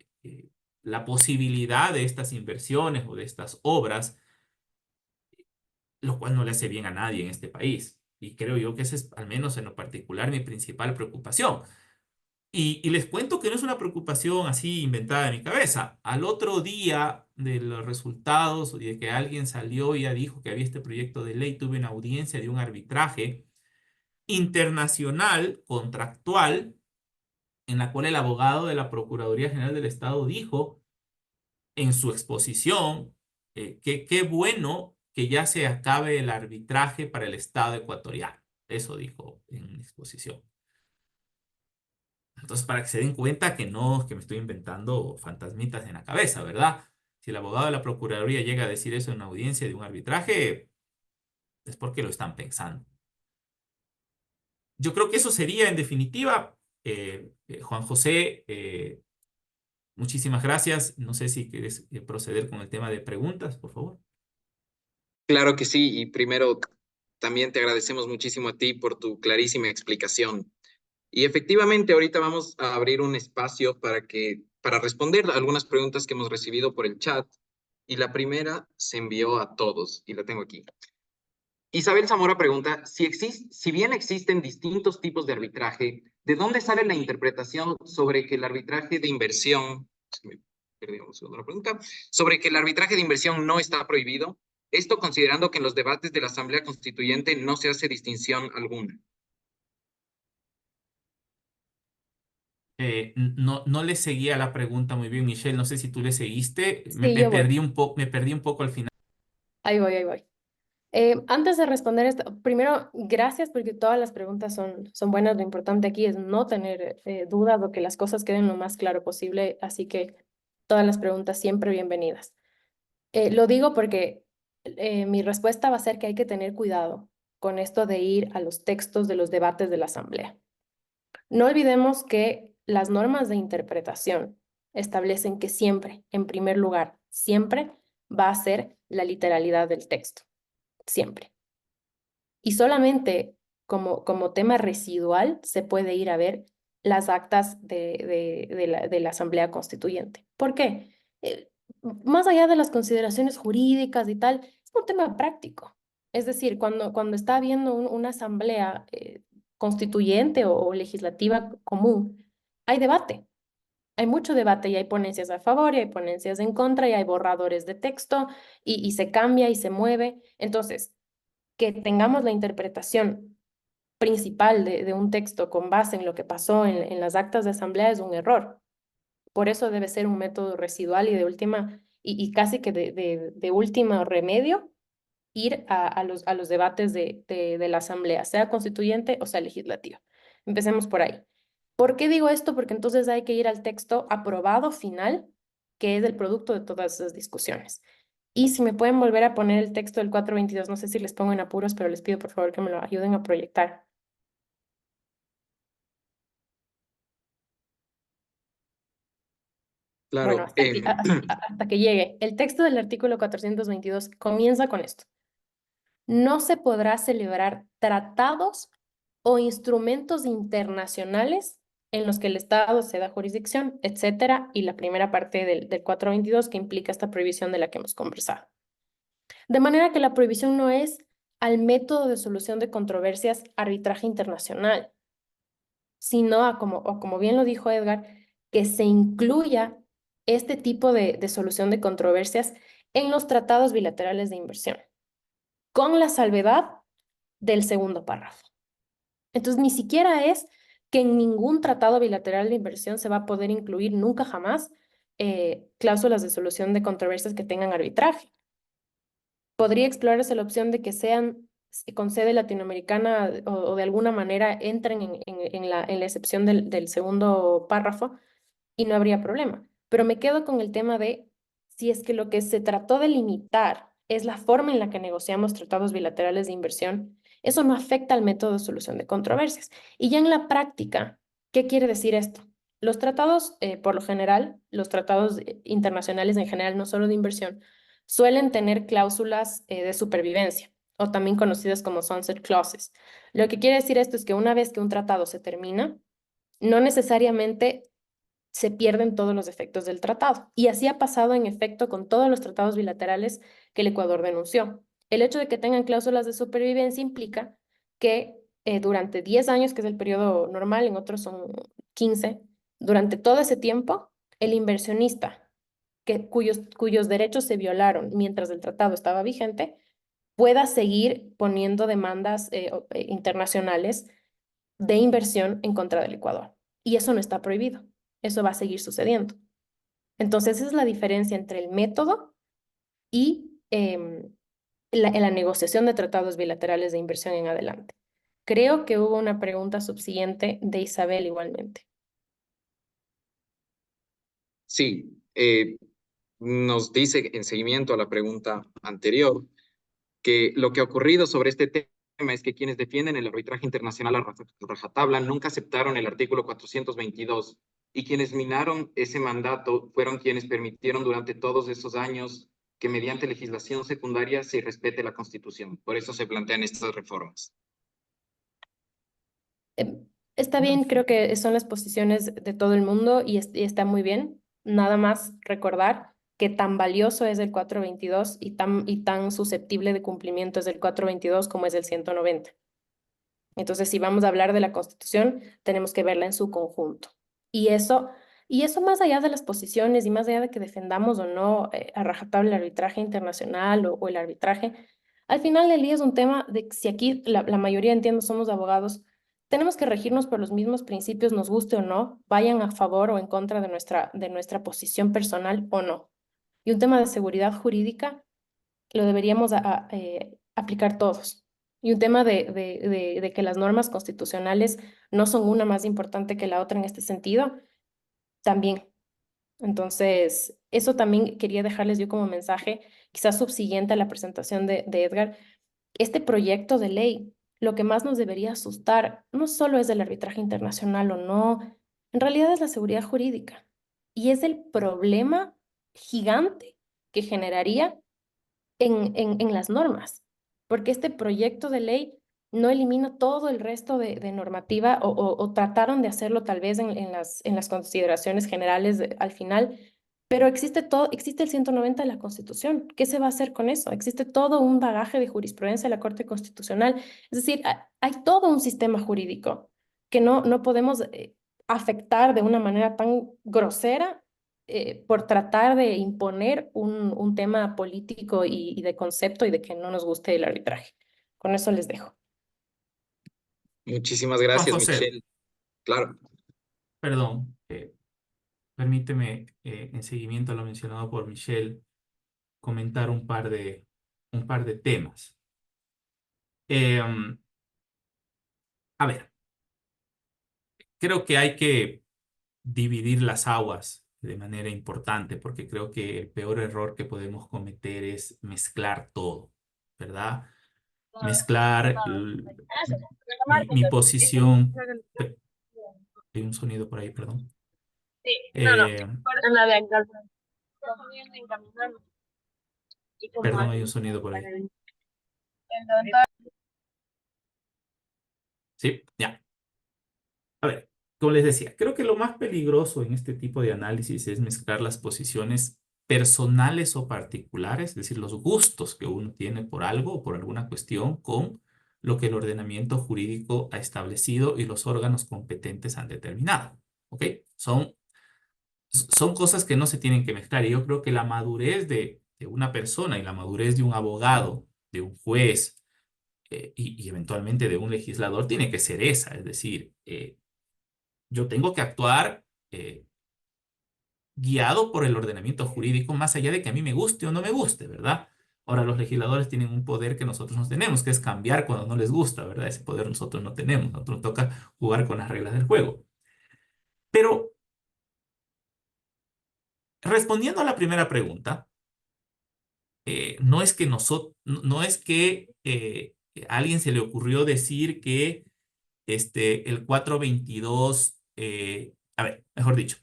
la posibilidad de estas inversiones o de estas obras, lo cual no le hace bien a nadie en este país. Y creo yo que esa es, al menos en lo particular, mi principal preocupación. Y les cuento que no es una preocupación así inventada de mi cabeza. Al otro día de los resultados y de que alguien salió y ya dijo que había este proyecto de ley, tuve una audiencia de un arbitraje internacional, contractual, en la cual el abogado de la Procuraduría General del Estado dijo en su exposición que qué bueno que ya se acabe el arbitraje para el Estado ecuatoriano. Eso dijo en mi exposición. Entonces, para que se den cuenta que no, que me estoy inventando fantasmitas en la cabeza, ¿verdad? Si el abogado de la Procuraduría llega a decir eso en una audiencia de un arbitraje, es porque lo están pensando. Yo creo que eso sería, en definitiva, Juan José, muchísimas gracias. No sé si quieres proceder con el tema de preguntas, por favor.
Claro que sí, y primero también te agradecemos muchísimo a ti por tu clarísima explicación. Y efectivamente, ahorita vamos a abrir un espacio para responder algunas preguntas que hemos recibido por el chat. Y la primera se envió a todos, y la tengo aquí. Isabel Zamora pregunta, si bien existen distintos tipos de arbitraje, ¿de dónde sale la interpretación sobre que el arbitraje de inversión, se me perdió un segundo la pregunta, sobre que el arbitraje de inversión no está prohibido? Esto considerando que en los debates de la Asamblea Constituyente no se hace distinción alguna.
No le seguía la pregunta muy bien, Michelle. No sé si tú le seguiste.
Sí, yo voy.
Me perdí un poco al final.
Ahí voy, ahí voy. Antes de responder esto, primero, gracias porque todas las preguntas son buenas. Lo importante aquí es no tener dudas o que las cosas queden lo más claro posible. Así que todas las preguntas siempre bienvenidas. Lo digo porque mi respuesta va a ser que hay que tener cuidado con esto de ir a los textos de los debates de la Asamblea. No olvidemos que las normas de interpretación establecen que siempre, en primer lugar, siempre va a ser la literalidad del texto. Siempre. Y solamente como tema residual se puede ir a ver las actas de la Asamblea Constituyente. ¿Por qué? Más allá de las consideraciones jurídicas y tal, es un tema práctico. Es decir, cuando está habiendo una asamblea constituyente o legislativa común, hay debate. Hay mucho debate y hay ponencias a favor y hay ponencias en contra y hay borradores de texto y se cambia y se mueve. Entonces, que tengamos la interpretación principal de un texto con base en lo que pasó en las actas de asamblea es un error. Por eso debe ser un método residual y de última, y casi que de último remedio, ir a los debates de la asamblea, sea constituyente o sea legislativa. Empecemos por ahí. ¿Por qué digo esto? Porque entonces hay que ir al texto aprobado final, que es el producto de todas esas discusiones. Y si me pueden volver a poner el texto del 422, no sé si les pongo en apuros, pero les pido por favor que me lo ayuden a proyectar. Bueno,
Claro,
hasta que llegue. El texto del artículo 422 comienza con esto. No se podrá celebrar tratados o instrumentos internacionales en los que el Estado se da jurisdicción, etcétera, y la primera parte del 422 que implica esta prohibición de la que hemos conversado. De manera que la prohibición no es al método de solución de controversias arbitraje internacional, sino a como bien lo dijo Edgar, que se incluya este tipo de solución de controversias en los tratados bilaterales de inversión, con la salvedad del segundo párrafo. Entonces, ni siquiera es que en ningún tratado bilateral de inversión se va a poder incluir nunca jamás cláusulas de solución de controversias que tengan arbitraje. Podría explorarse la opción de que sean con sede latinoamericana o de alguna manera entren en la excepción del segundo párrafo y no habría problema. Pero me quedo con el tema de si es que lo que se trató de limitar es la forma en la que negociamos tratados bilaterales de inversión, eso no afecta al método de solución de controversias. Y ya en la práctica, ¿qué quiere decir esto? Los tratados, por lo general, los tratados internacionales en general, no solo de inversión, suelen tener cláusulas de supervivencia o también conocidas como sunset clauses. Lo que quiere decir esto es que una vez que un tratado se termina, no necesariamente se pierden todos los efectos del tratado. Y así ha pasado en efecto con todos los tratados bilaterales que el Ecuador denunció. El hecho de que tengan cláusulas de supervivencia implica que durante 10 años, que es el periodo normal, en otros son 15, durante todo ese tiempo, el inversionista cuyos derechos se violaron mientras el tratado estaba vigente, pueda seguir poniendo demandas internacionales de inversión en contra del Ecuador. Y eso no está prohibido. Eso va a seguir sucediendo. Entonces, esa es la diferencia entre el método y la negociación de tratados bilaterales de inversión en adelante. Creo que hubo una pregunta subsiguiente de Isabel igualmente.
Sí, nos dice en seguimiento a la pregunta anterior que lo que ha ocurrido sobre este tema es que quienes defienden el arbitraje internacional a rajatabla nunca aceptaron el artículo 422 y quienes minaron ese mandato fueron quienes permitieron durante todos esos años que mediante legislación secundaria se respete la Constitución. Por eso se plantean estas reformas.
Está bien, creo que son las posiciones de todo el mundo y está muy bien. Nada más recordar que tan valioso es el 422 y tan susceptible de cumplimiento es el 422 como es el 190. Entonces, si vamos a hablar de la Constitución, tenemos que verla en su conjunto. Y eso más allá de las posiciones y más allá de que defendamos o no a rajatabla el arbitraje internacional o el arbitraje, al final del día es un tema de que si aquí la mayoría, entiendo, somos abogados, tenemos que regirnos por los mismos principios, nos guste o no, vayan a favor o en contra de nuestra posición personal o no. Y un tema de seguridad jurídica lo deberíamos aplicar todos. Y un tema de que las normas constitucionales no son una más importante que la otra en este sentido, también. Entonces, eso también quería dejarles yo como mensaje, quizás subsiguiente a la presentación de Edgar. Este proyecto de ley, lo que más nos debería asustar no solo es el arbitraje internacional o no, en realidad es la seguridad jurídica. Y es el problema gigante que generaría en las normas, porque este proyecto de ley no elimina todo el resto de normativa o trataron de hacerlo tal vez en las consideraciones generales al final, pero existe el 190 de la Constitución. ¿Qué se va a hacer con eso? Existe todo un bagaje de jurisprudencia de la Corte Constitucional. Es decir, hay todo un sistema jurídico que no podemos afectar de una manera tan grosera por tratar de imponer un tema político y de concepto y de que no nos guste el arbitraje. Con eso les dejo.
Muchísimas
Juan
gracias,
José,
Michelle. Claro.
perdón, permíteme, en seguimiento a lo mencionado por Michelle, comentar un par de temas. A ver, creo que hay que dividir las aguas de manera importante, porque creo que el peor error que podemos cometer es mezclar todo, ¿verdad? Mezclar mi posición. Hay un sonido por ahí, perdón.
Sí, no, no,
Eh,
en la de acá. Estamos bien encaminados. Y como
perdón, hay un
así,
sonido por
para
ahí.
el doctor.
Sí, ya. A ver, como les decía, creo que lo más peligroso en este tipo de análisis es mezclar las posiciones personales o particulares, es decir, los gustos que uno tiene por algo o por alguna cuestión con lo que el ordenamiento jurídico ha establecido y los órganos competentes han determinado. ¿Ok? Son cosas que no se tienen que mezclar. Y yo creo que la madurez de una persona y la madurez de un abogado, de un juez y eventualmente de un legislador tiene que ser esa. Es decir, yo tengo que actuar guiado por el ordenamiento jurídico, más allá de que a mí me guste o no me guste, ¿verdad? Ahora, los legisladores tienen un poder que nosotros no tenemos, que es cambiar cuando no les gusta, ¿verdad? Ese poder nosotros no tenemos. Nosotros nos toca jugar con las reglas del juego. Pero, respondiendo a la primera pregunta, no es que no es que a alguien se le ocurrió decir que el 422, a ver, mejor dicho,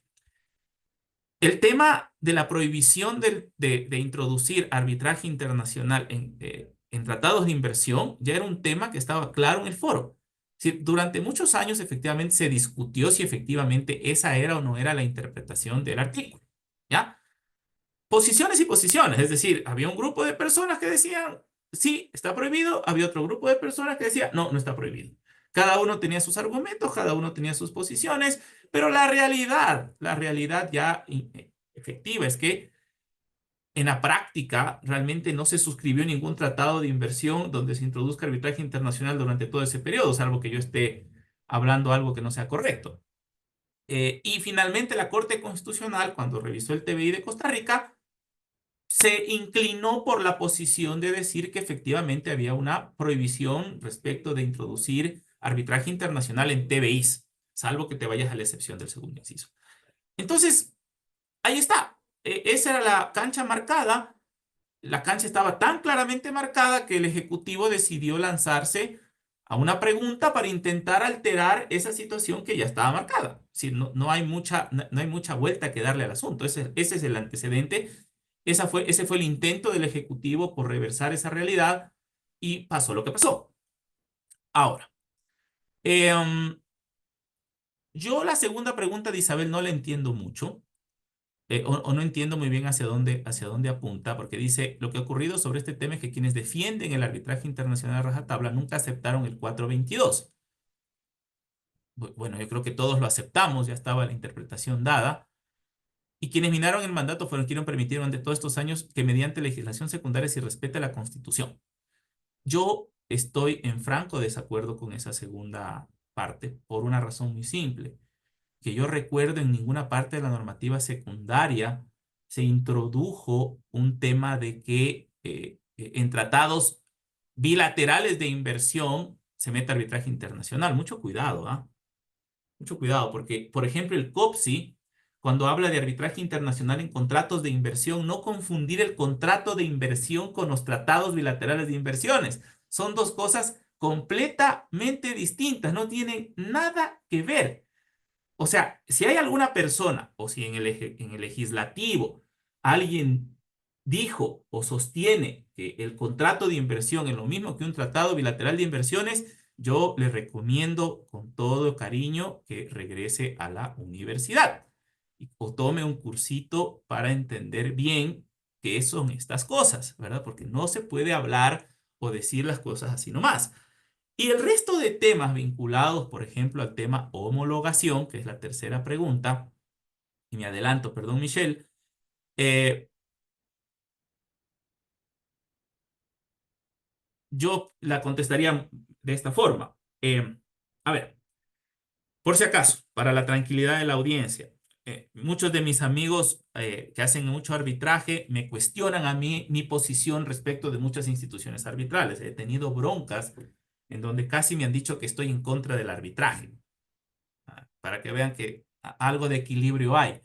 el tema de la prohibición de introducir arbitraje internacional en tratados de inversión ya era un tema que estaba claro en el foro. Sí, durante muchos años efectivamente se discutió si efectivamente esa era o no era la interpretación del artículo, ¿ya? Posiciones y posiciones, es decir, había un grupo de personas que decían, sí, está prohibido, había otro grupo de personas que decía, no, no está prohibido. Cada uno tenía sus argumentos, cada uno tenía sus posiciones, pero la realidad ya efectiva es que en la práctica realmente no se suscribió ningún tratado de inversión donde se introduzca arbitraje internacional durante todo ese periodo, salvo que yo esté hablando algo que no sea correcto. Y finalmente la Corte Constitucional, cuando revisó el TBI de Costa Rica, se inclinó por la posición de decir que efectivamente había una prohibición respecto de introducir arbitraje internacional en TBIs, salvo que te vayas a la excepción del segundo inciso. Entonces, ahí está. Esa era la cancha marcada. La cancha estaba tan claramente marcada que el Ejecutivo decidió lanzarse a una pregunta para intentar alterar esa situación que ya estaba marcada. Es decir, no hay mucha vuelta que darle al asunto. Ese es el antecedente. Ese fue el intento del Ejecutivo por reversar esa realidad y pasó lo que pasó. Ahora, yo la segunda pregunta de Isabel no la entiendo mucho. O no entiendo muy bien hacia dónde apunta, porque dice, lo que ha ocurrido sobre este tema es que quienes defienden el arbitraje internacional a rajatabla nunca aceptaron el 422. Bueno, yo creo que todos lo aceptamos, ya estaba la interpretación dada. Y quienes minaron el mandato fueron quienes permitieron ante todos estos años que mediante legislación secundaria se respete la Constitución. Yo estoy en franco desacuerdo con esa segunda parte por una razón muy simple. Que yo recuerdo en ninguna parte de la normativa secundaria se introdujo un tema de que en tratados bilaterales de inversión se meta arbitraje internacional. Mucho cuidado, ¿ah? Mucho cuidado, porque, por ejemplo, el COPSI, cuando habla de arbitraje internacional en contratos de inversión, no confundir el contrato de inversión con los tratados bilaterales de inversiones. Son dos cosas completamente distintas, no tienen nada que ver. O sea, si hay alguna persona o si en el legislativo alguien dijo o sostiene que el contrato de inversión es lo mismo que un tratado bilateral de inversiones, yo le recomiendo con todo cariño que regrese a la universidad o tome un cursito para entender bien qué son estas cosas, ¿verdad? Porque no se puede hablar o decir las cosas así nomás. Y el resto de temas vinculados, por ejemplo, al tema homologación, que es la tercera pregunta, y me adelanto, perdón, Michelle, yo la contestaría de esta forma. A ver, por si acaso, para la tranquilidad de la audiencia, muchos de mis amigos que hacen mucho arbitraje me cuestionan a mí mi posición respecto de muchas instituciones arbitrales. He tenido broncas en donde casi me han dicho que estoy en contra del arbitraje, para que vean que algo de equilibrio hay.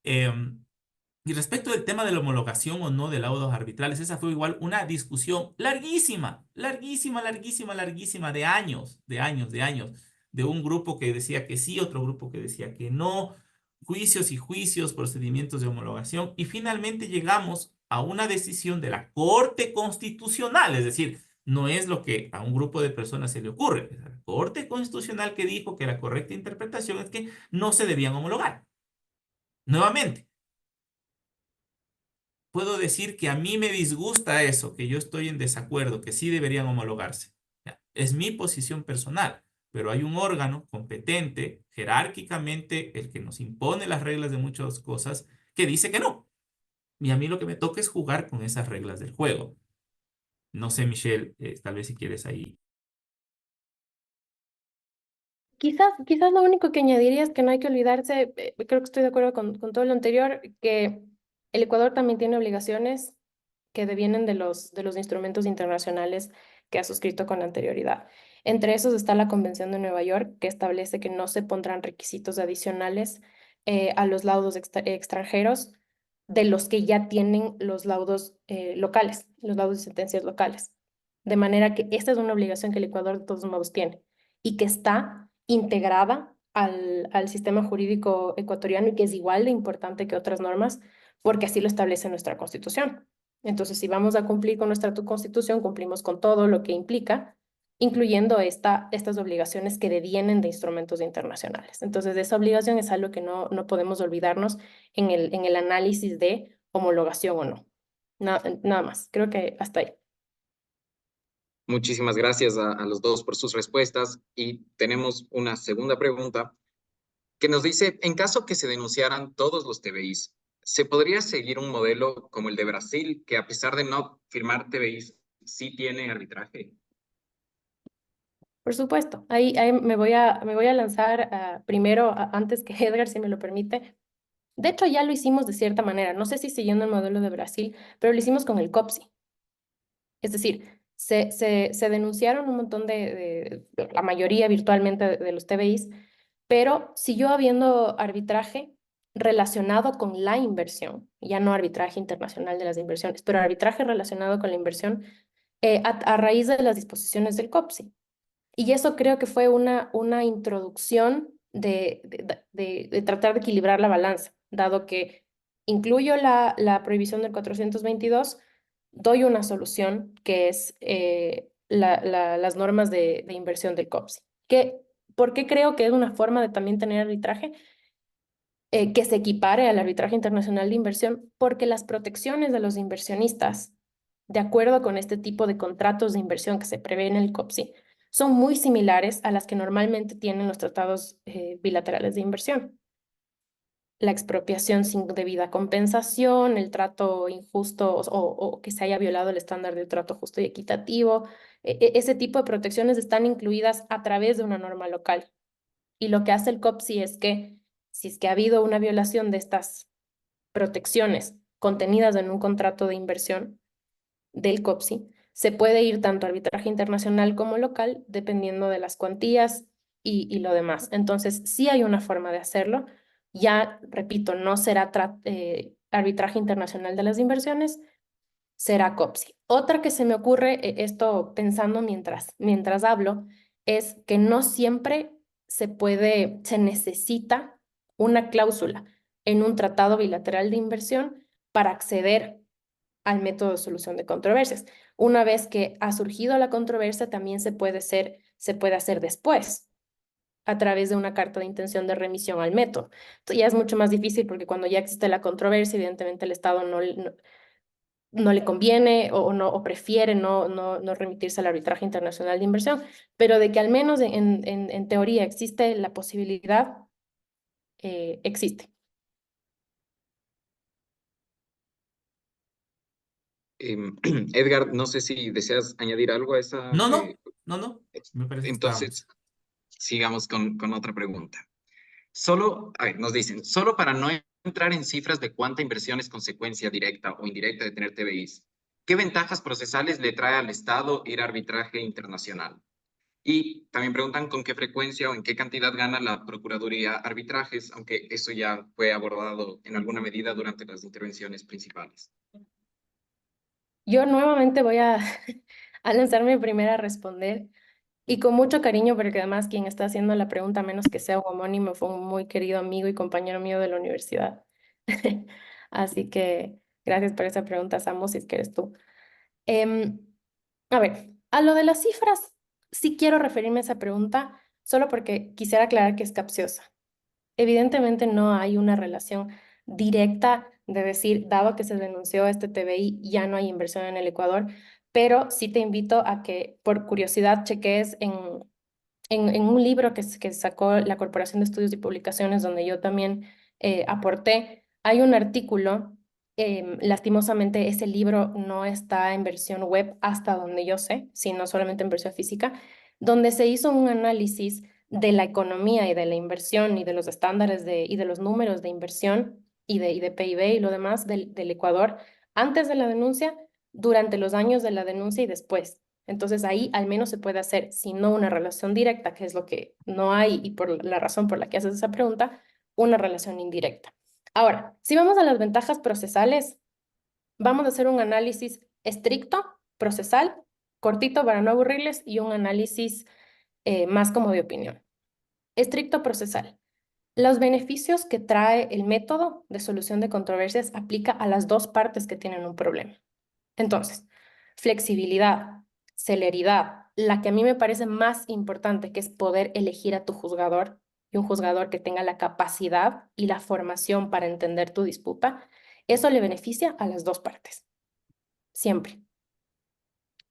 Y respecto del tema de la homologación o no de laudos arbitrales, esa fue igual una discusión larguísima, larguísima, larguísima, larguísima, de años, de años, de años, de un grupo que decía que sí, otro grupo que decía que no, juicios y juicios, procedimientos de homologación, y finalmente llegamos a una decisión de la Corte Constitucional, es decir, no es lo que a un grupo de personas se le ocurre, es la Corte Constitucional que dijo que la correcta interpretación es que no se debían homologar. Nuevamente, puedo decir que a mí me disgusta eso, que yo estoy en desacuerdo, que sí deberían homologarse. Ya, es mi posición personal, pero hay un órgano competente, jerárquicamente, el que nos impone las reglas de muchas cosas, que dice que no. Y a mí lo que me toca es jugar con esas reglas del juego. No sé, Michelle, tal vez si quieres ahí.
Quizás lo único que añadiría es que no hay que olvidarse, creo que estoy de acuerdo con todo lo anterior, que el Ecuador también tiene obligaciones que devienen de los instrumentos internacionales que ha suscrito con anterioridad. Entre esos está la Convención de Nueva York, que establece que no se pondrán requisitos adicionales a los laudos extranjeros de los que ya tienen los laudos locales, los laudos de sentencias locales. De manera que esta es una obligación que el Ecuador de todos modos tiene y que está integrada al sistema jurídico ecuatoriano y que es igual de importante que otras normas porque así lo establece nuestra Constitución. Entonces, si vamos a cumplir con nuestra Constitución, cumplimos con todo lo que implica incluyendo estas obligaciones que devienen de instrumentos internacionales. Entonces, esa obligación es algo que no podemos olvidarnos en el análisis de homologación o no. Nada más, creo que hasta ahí.
Muchísimas gracias a los dos por sus respuestas. Y tenemos una segunda pregunta que nos dice, en caso que se denunciaran todos los TBIs, ¿se podría seguir un modelo como el de Brasil, que a pesar de no firmar TBIs, sí tiene arbitraje?
Por supuesto, ahí me voy a lanzar primero, antes que Edgar, si me lo permite. De hecho, ya lo hicimos de cierta manera, no sé si siguiendo el modelo de Brasil, pero lo hicimos con el COPSI. Es decir, se denunciaron un montón la mayoría virtualmente de los TBIs, pero siguió habiendo arbitraje relacionado con la inversión, ya no arbitraje internacional de las inversiones, pero arbitraje relacionado con la inversión a raíz de las disposiciones del COPSI. Y eso creo que fue una introducción de tratar de equilibrar la balanza, dado que incluyo la prohibición del 422, doy una solución que es las normas de inversión del COPSI. ¿Por qué creo que es una forma de también tener arbitraje? Que se equipare al arbitraje internacional de inversión, porque las protecciones de los inversionistas, de acuerdo con este tipo de contratos de inversión que se prevé en el COPSI, son muy similares a las que normalmente tienen los tratados bilaterales de inversión. La expropiación sin debida compensación, el trato injusto o que se haya violado el estándar de trato justo y equitativo. Ese tipo de protecciones están incluidas a través de una norma local. Y lo que hace el COPSI es que si es que ha habido una violación de estas protecciones contenidas en un contrato de inversión del COPSI, se puede ir tanto a arbitraje internacional como local, dependiendo de las cuantías y lo demás. Entonces, sí hay una forma de hacerlo. Ya, repito, no será arbitraje internacional de las inversiones, será COPSI. Otra que se me ocurre, esto pensando mientras hablo, es que no siempre se necesita una cláusula en un tratado bilateral de inversión para acceder al método de solución de controversias. Una vez que ha surgido la controversia, también se puede hacer después, a través de una carta de intención de remisión al método. Esto ya es mucho más difícil porque cuando ya existe la controversia, evidentemente el Estado no le conviene o prefiere no remitirse al arbitraje internacional de inversión, pero de que al menos en teoría existe la posibilidad, existe.
Edgar, no sé si deseas añadir algo a esa.
No, me parece que
Entonces,
estábamos.
sigamos con otra pregunta. Nos dicen, solo para no entrar en cifras de cuánta inversión es consecuencia directa o indirecta de tener TBIs, ¿qué ventajas procesales le trae al Estado ir a arbitraje internacional? Y también preguntan con qué frecuencia o en qué cantidad gana la Procuraduría arbitrajes, aunque eso ya fue abordado en alguna medida durante las intervenciones principales.
Yo nuevamente voy a lanzarme primero a responder. Y con mucho cariño, porque además quien está haciendo la pregunta, a menos que sea un homónimo, fue un muy querido amigo y compañero mío de la universidad. Así que gracias por esa pregunta, Samu, si es que eres tú. Em, a ver, a lo de las cifras, sí quiero referirme a esa pregunta, solo porque quisiera aclarar que es capciosa. Evidentemente no hay una relación directa de decir, dado que se denunció este TBI, ya no hay inversión en el Ecuador, pero sí te invito a que por curiosidad cheques en un libro que sacó la Corporación de Estudios y Publicaciones, donde yo también aporté, hay un artículo, lastimosamente ese libro no está en versión web hasta donde yo sé, sino solamente en versión física, donde se hizo un análisis de la economía y de la inversión y de los estándares y de los números de inversión y de PIB y lo demás del Ecuador antes de la denuncia, durante los años de la denuncia y después. Entonces ahí al menos se puede hacer, si no una relación directa, que es lo que no hay y por la razón por la que haces esa pregunta, una relación indirecta. Ahora, si vamos a las ventajas procesales, vamos a hacer un análisis estricto, procesal, cortito para no aburrirles y un análisis más como de opinión. Estricto procesal. Los beneficios que trae el método de solución de controversias aplica a las dos partes que tienen un problema. Entonces, flexibilidad, celeridad, la que a mí me parece más importante, que es poder elegir a tu juzgador y un juzgador que tenga la capacidad y la formación para entender tu disputa, eso le beneficia a las dos partes, siempre.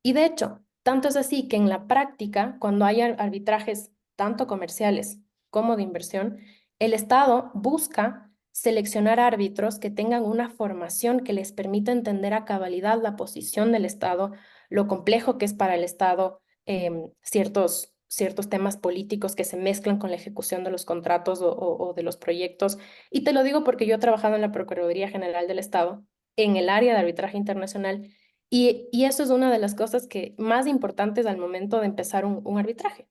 Y de hecho, tanto es así que en la práctica, cuando hay arbitrajes tanto comerciales como de inversión, el Estado busca seleccionar árbitros que tengan una formación que les permita entender a cabalidad la posición del Estado, lo complejo que es para el Estado ciertos temas políticos que se mezclan con la ejecución de los contratos o de los proyectos. Y te lo digo porque yo he trabajado en la Procuraduría General del Estado, en el área de arbitraje internacional, y eso es una de las cosas que más importantes al momento de empezar un arbitraje,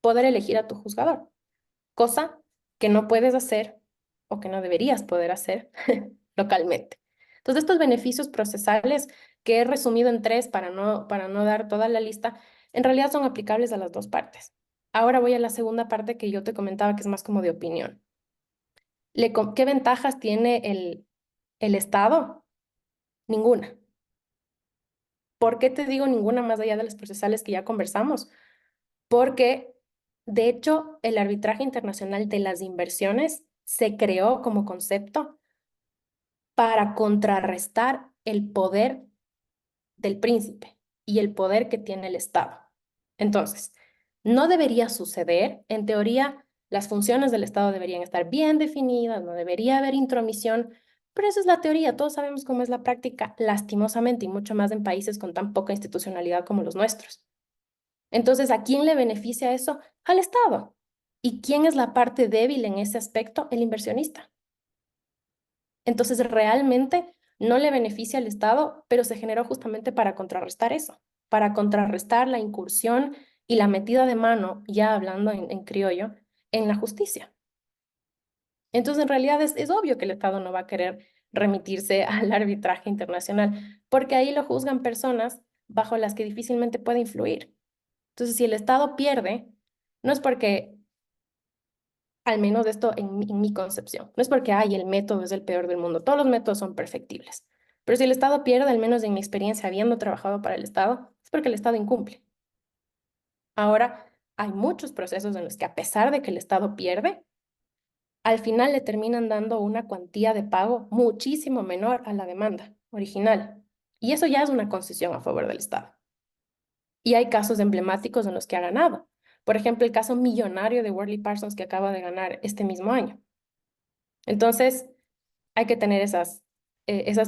poder elegir a tu juzgador, cosa que no puedes hacer o que no deberías poder hacer localmente. Entonces, estos beneficios procesales que he resumido en tres para no dar toda la lista, en realidad son aplicables a las dos partes. Ahora voy a la segunda parte que yo te comentaba, que es más como de opinión. ¿Qué ventajas tiene el Estado? Ninguna. ¿Por qué te digo ninguna más allá de las procesales que ya conversamos? Porque, de hecho, el arbitraje internacional de las inversiones se creó como concepto para contrarrestar el poder del príncipe y el poder que tiene el Estado. Entonces, no debería suceder. En teoría, las funciones del Estado deberían estar bien definidas, no debería haber intromisión, pero esa es la teoría. Todos sabemos cómo es la práctica, lastimosamente, y mucho más en países con tan poca institucionalidad como los nuestros. Entonces, ¿a quién le beneficia eso? Al Estado. ¿Y quién es la parte débil en ese aspecto? El inversionista. Entonces, realmente no le beneficia al Estado, pero se generó justamente para contrarrestar eso, para contrarrestar la incursión y la metida de mano, ya hablando en criollo, en la justicia. Entonces, en realidad es obvio que el Estado no va a querer remitirse al arbitraje internacional, porque ahí lo juzgan personas bajo las que difícilmente puede influir. Entonces, si el Estado pierde, no es porque, al menos esto en mi concepción, no es porque, ay, el método es el peor del mundo, todos los métodos son perfectibles, pero si el Estado pierde, al menos en mi experiencia habiendo trabajado para el Estado, es porque el Estado incumple. Ahora, hay muchos procesos en los que a pesar de que el Estado pierde, al final le terminan dando una cuantía de pago muchísimo menor a la demanda original. Y eso ya es una concesión a favor del Estado. Y hay casos emblemáticos en los que ha ganado. Por ejemplo, el caso millonario de Worley Parsons que acaba de ganar este mismo año. Entonces, hay que tener esas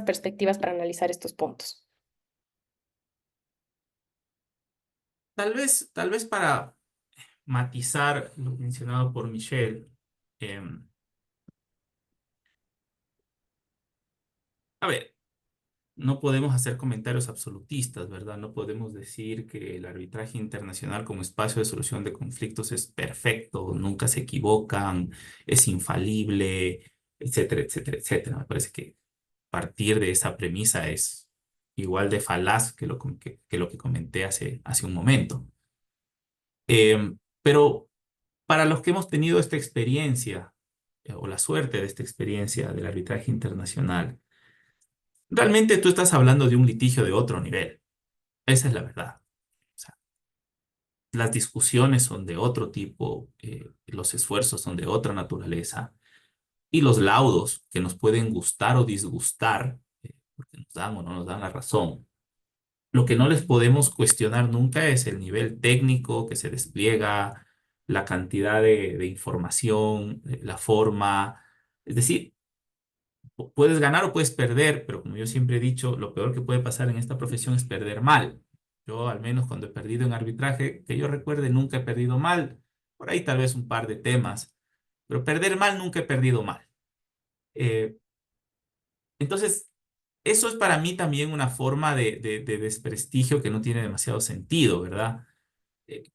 perspectivas para analizar estos puntos.
Tal vez para matizar lo mencionado por Michelle, em, a ver, no podemos hacer comentarios absolutistas, ¿verdad? No podemos decir que el arbitraje internacional como espacio de solución de conflictos es perfecto, nunca se equivocan, es infalible, etcétera, etcétera, etcétera. Me parece que partir de esa premisa es igual de falaz que que lo que comenté hace un momento. Pero para los que hemos tenido esta experiencia, o la suerte de esta experiencia del arbitraje internacional, realmente tú estás hablando de un litigio de otro nivel. Esa es la verdad. O sea, las discusiones son de otro tipo, los esfuerzos son de otra naturaleza y los laudos que nos pueden gustar o disgustar, porque nos dan o no nos dan la razón. Lo que no les podemos cuestionar nunca es el nivel técnico que se despliega, la cantidad de información, la forma. Es decir, puedes ganar o puedes perder, pero como yo siempre he dicho, lo peor que puede pasar en esta profesión es perder mal. Yo, al menos cuando he perdido en arbitraje, que yo recuerde, nunca he perdido mal. Por ahí tal vez un par de temas, pero perder mal nunca he perdido mal. Eh, entonces, eso es para mí también una forma de desprestigio que no tiene demasiado sentido, ¿verdad?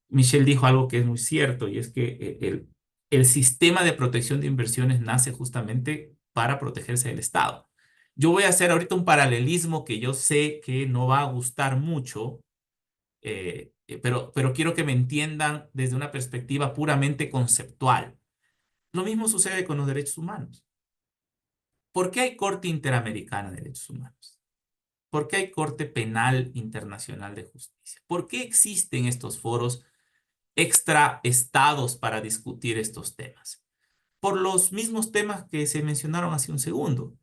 Michelle dijo algo que es muy cierto y es que el sistema de protección de inversiones nace justamente para protegerse del Estado. Yo voy a hacer ahorita un paralelismo que yo sé que no va a gustar mucho, pero quiero que me entiendan desde una perspectiva puramente conceptual. Lo mismo sucede con los derechos humanos. ¿Por qué hay Corte Interamericana de Derechos Humanos? ¿Por qué hay Corte Penal Internacional de Justicia? ¿Por qué existen estos foros extraestados para discutir estos temas? Por los mismos temas que se mencionaron hace un segundo,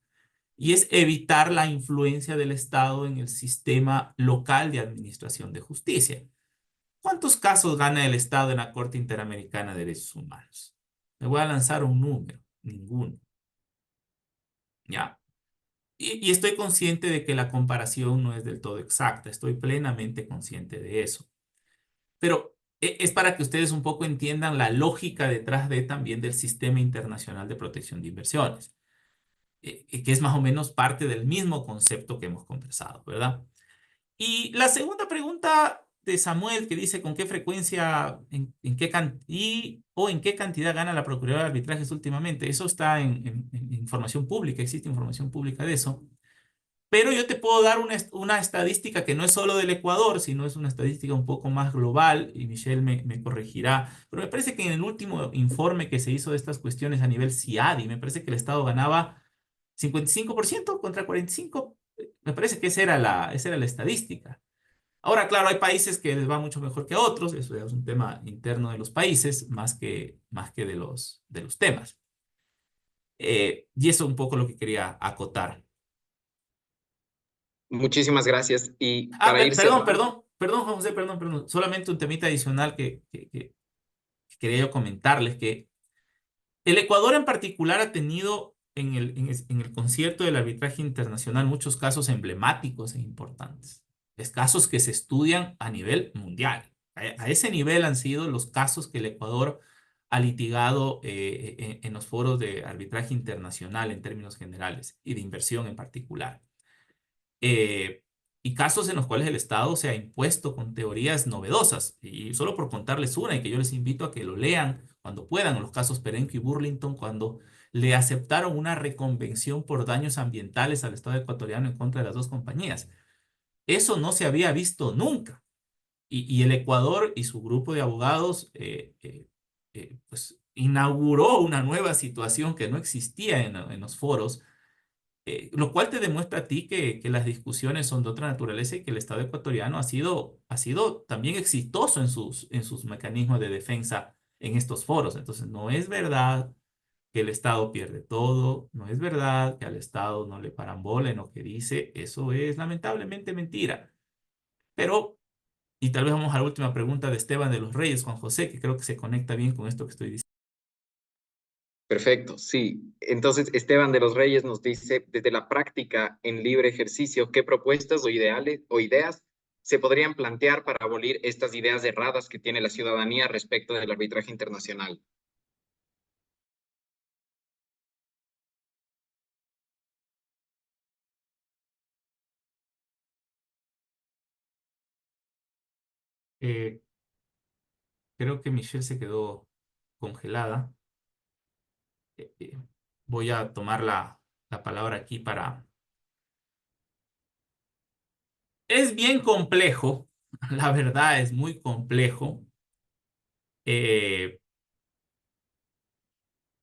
y es evitar la influencia del Estado en el sistema local de administración de justicia. ¿Cuántos casos gana el Estado en la Corte Interamericana de Derechos Humanos? Me voy a lanzar un número, ninguno. ¿Ya? Y estoy consciente de que la comparación no es del todo exacta, estoy plenamente consciente de eso. Pero es para que ustedes un poco entiendan la lógica detrás de también del Sistema Internacional de Protección de Inversiones, que es más o menos parte del mismo concepto que hemos conversado, ¿verdad? Y la segunda pregunta de Samuel, que dice con qué frecuencia en qué o en qué cantidad gana la Procuraduría de Arbitrajes últimamente. Eso está en información pública, existe información pública de eso. Pero yo te puedo dar una estadística que no es solo del Ecuador, sino es una estadística un poco más global, y Michelle me corregirá. Pero me parece que en el último informe que se hizo de estas cuestiones a nivel CIADI, me parece que el Estado ganaba 55% contra 45%. Me parece que esa era la estadística. Ahora, claro, hay países que les va mucho mejor que a otros, eso ya es un tema interno de los países, más que de los temas. Y eso es un poco lo que quería acotar.
Muchísimas gracias. Y para ir
Perdón,
cerrando,
Juan José, perdón. Solamente un temita adicional que quería yo comentarles, que el Ecuador en particular ha tenido en el concierto del arbitraje internacional muchos casos emblemáticos e importantes. Es casos que se estudian a nivel mundial. A ese nivel han sido los casos que el Ecuador ha litigado en los foros de arbitraje internacional en términos generales y de inversión en particular. eh, y casos en los cuales el Estado se ha impuesto con teorías novedosas. Y solo por contarles una, y que yo les invito a que lo lean cuando puedan, los casos Perenco y Burlington, cuando le aceptaron una reconvención por daños ambientales al Estado ecuatoriano en contra de las dos compañías. Eso no se había visto nunca. Y el Ecuador y su grupo de abogados pues inauguró una nueva situación que no existía en los foros, lo cual te demuestra a ti que las discusiones son de otra naturaleza y que el Estado ecuatoriano ha sido también exitoso en sus mecanismos de defensa en estos foros. Entonces, no es verdad que el Estado pierde todo, no es verdad que al Estado no le paran bola en lo que dice, eso es lamentablemente mentira. Pero, y tal vez vamos a la última pregunta de Esteban de los Reyes, Juan José, que creo que se conecta bien con esto que estoy diciendo.
perfecto, sí. Entonces, Esteban de los Reyes nos dice, desde la práctica en libre ejercicio, ¿qué propuestas o ideales o ideas se podrían plantear para abolir estas ideas erradas que tiene la ciudadanía respecto del arbitraje internacional?
Eh, Creo que Michelle se quedó congelada. eh, eh, Voy a tomar la palabra aquí para... Es bien complejo, la verdad es muy complejo. Eh,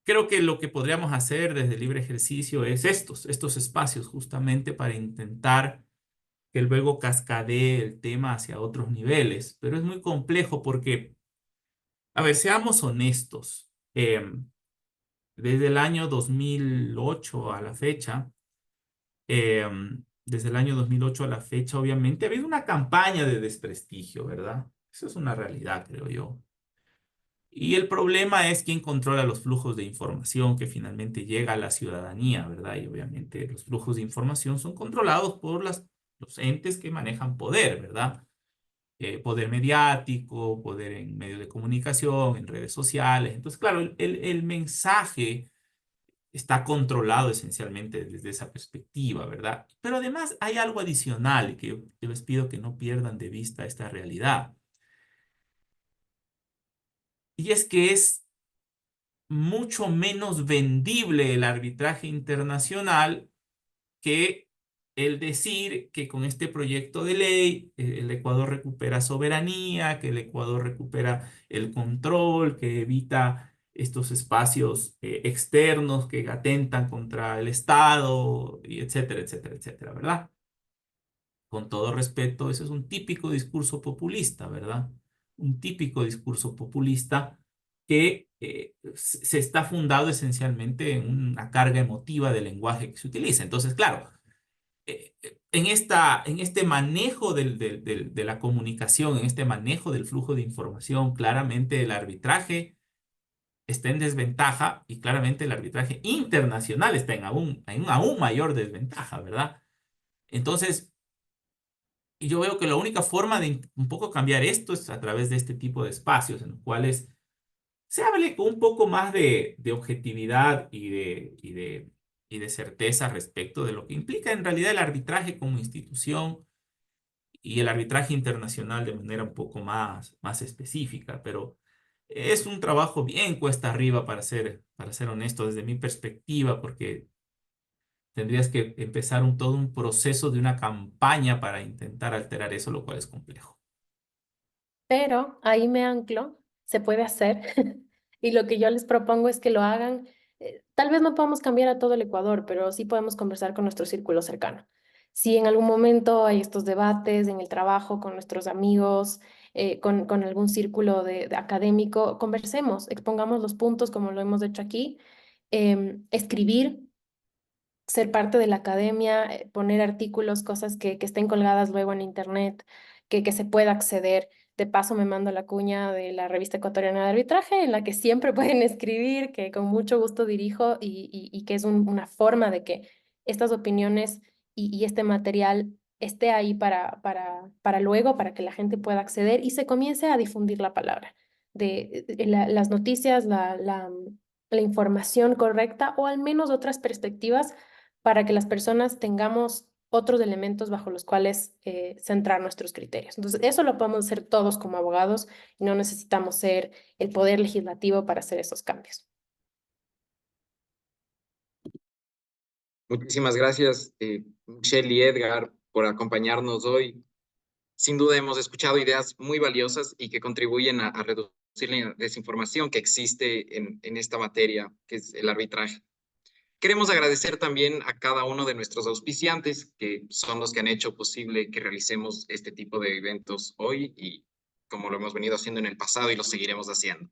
Creo que lo que podríamos hacer desde el libre ejercicio es estos espacios justamente para intentar que luego cascadee el tema hacia otros niveles, pero es muy complejo porque, a ver, seamos honestos. Desde el año 2008 a la fecha, desde el año 2008 a la fecha, obviamente, ha habido una campaña de desprestigio, ¿verdad? Eso es una realidad, creo yo. Y el problema es quién controla los flujos de información que finalmente llega a la ciudadanía, ¿verdad? Y obviamente los flujos de información son controlados por los entes que manejan poder, ¿verdad? Poder mediático, poder en medios de comunicación, en redes sociales. Entonces, claro, el mensaje está controlado esencialmente desde esa perspectiva, ¿verdad? Pero además hay algo adicional que yo les pido que no pierdan de vista esta realidad. Y es que es mucho menos vendible el arbitraje internacional que el decir que con este proyecto de ley el Ecuador recupera soberanía, que el Ecuador recupera el control, que evita estos espacios externos que atentan contra el Estado, y etcétera, etcétera, etcétera, ¿verdad? con todo respeto, ese es un típico discurso populista, ¿verdad? Un típico discurso populista que se está fundado esencialmente en una carga emotiva del lenguaje que se utiliza. Entonces, claro, en este manejo de la comunicación, en este manejo del flujo de información, claramente el arbitraje está en desventaja y claramente el arbitraje internacional está en aún mayor desventaja, ¿verdad? Entonces, y yo veo que la única forma de un poco cambiar esto es a través de este tipo de espacios en los cuales se hable con un poco más de objetividad y de certeza respecto de lo que implica en realidad el arbitraje como institución y el arbitraje internacional de manera un poco más específica, pero es un trabajo bien cuesta arriba para ser honesto desde mi perspectiva, porque tendrías que empezar todo un proceso de una campaña para intentar alterar eso, lo cual es complejo.
Pero ahí me anclo, se puede hacer. Y lo que yo les propongo es que lo hagan. Tal vez no podamos cambiar a todo el Ecuador, pero sí podemos conversar con nuestro círculo cercano. Si en algún momento hay estos debates en el trabajo con nuestros amigos, con algún círculo de académico, conversemos, expongamos los puntos como lo hemos hecho aquí. Escribir, ser parte de la academia, poner artículos, cosas que estén colgadas luego en internet, que se pueda acceder. De paso me mando la cuña de la Revista Ecuatoriana de Arbitraje, en la que siempre pueden escribir, que con mucho gusto dirijo y que es una forma de que estas opiniones y este material esté ahí para luego, para que la gente pueda acceder y se comience a difundir la palabra de las noticias, la información correcta o al menos otras perspectivas para que las personas tengamos otros elementos bajo los cuales centrar nuestros criterios. Entonces, eso lo podemos hacer todos como abogados y no necesitamos ser el poder legislativo para hacer esos cambios.
Muchísimas gracias, Michelle y Edgar, por acompañarnos hoy. Sin duda hemos escuchado ideas muy valiosas y que contribuyen a reducir la desinformación que existe en esta materia, que es el arbitraje. Queremos agradecer también a cada uno de nuestros auspiciantes, que son los que han hecho posible que realicemos este tipo de eventos hoy y como lo hemos venido haciendo en el pasado y lo seguiremos haciendo.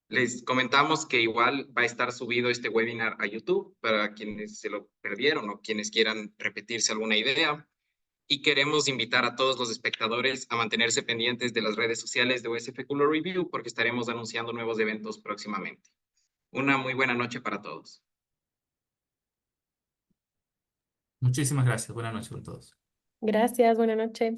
Les comentamos que igual va a estar subido este webinar a YouTube para quienes se lo perdieron o quienes quieran repetirse alguna idea. Y queremos invitar a todos los espectadores a mantenerse pendientes de las redes sociales de USF Law Review porque estaremos anunciando nuevos eventos próximamente. Una muy buena noche para todos.
Muchísimas gracias. Buenas noches a todos.
Gracias, buena noche.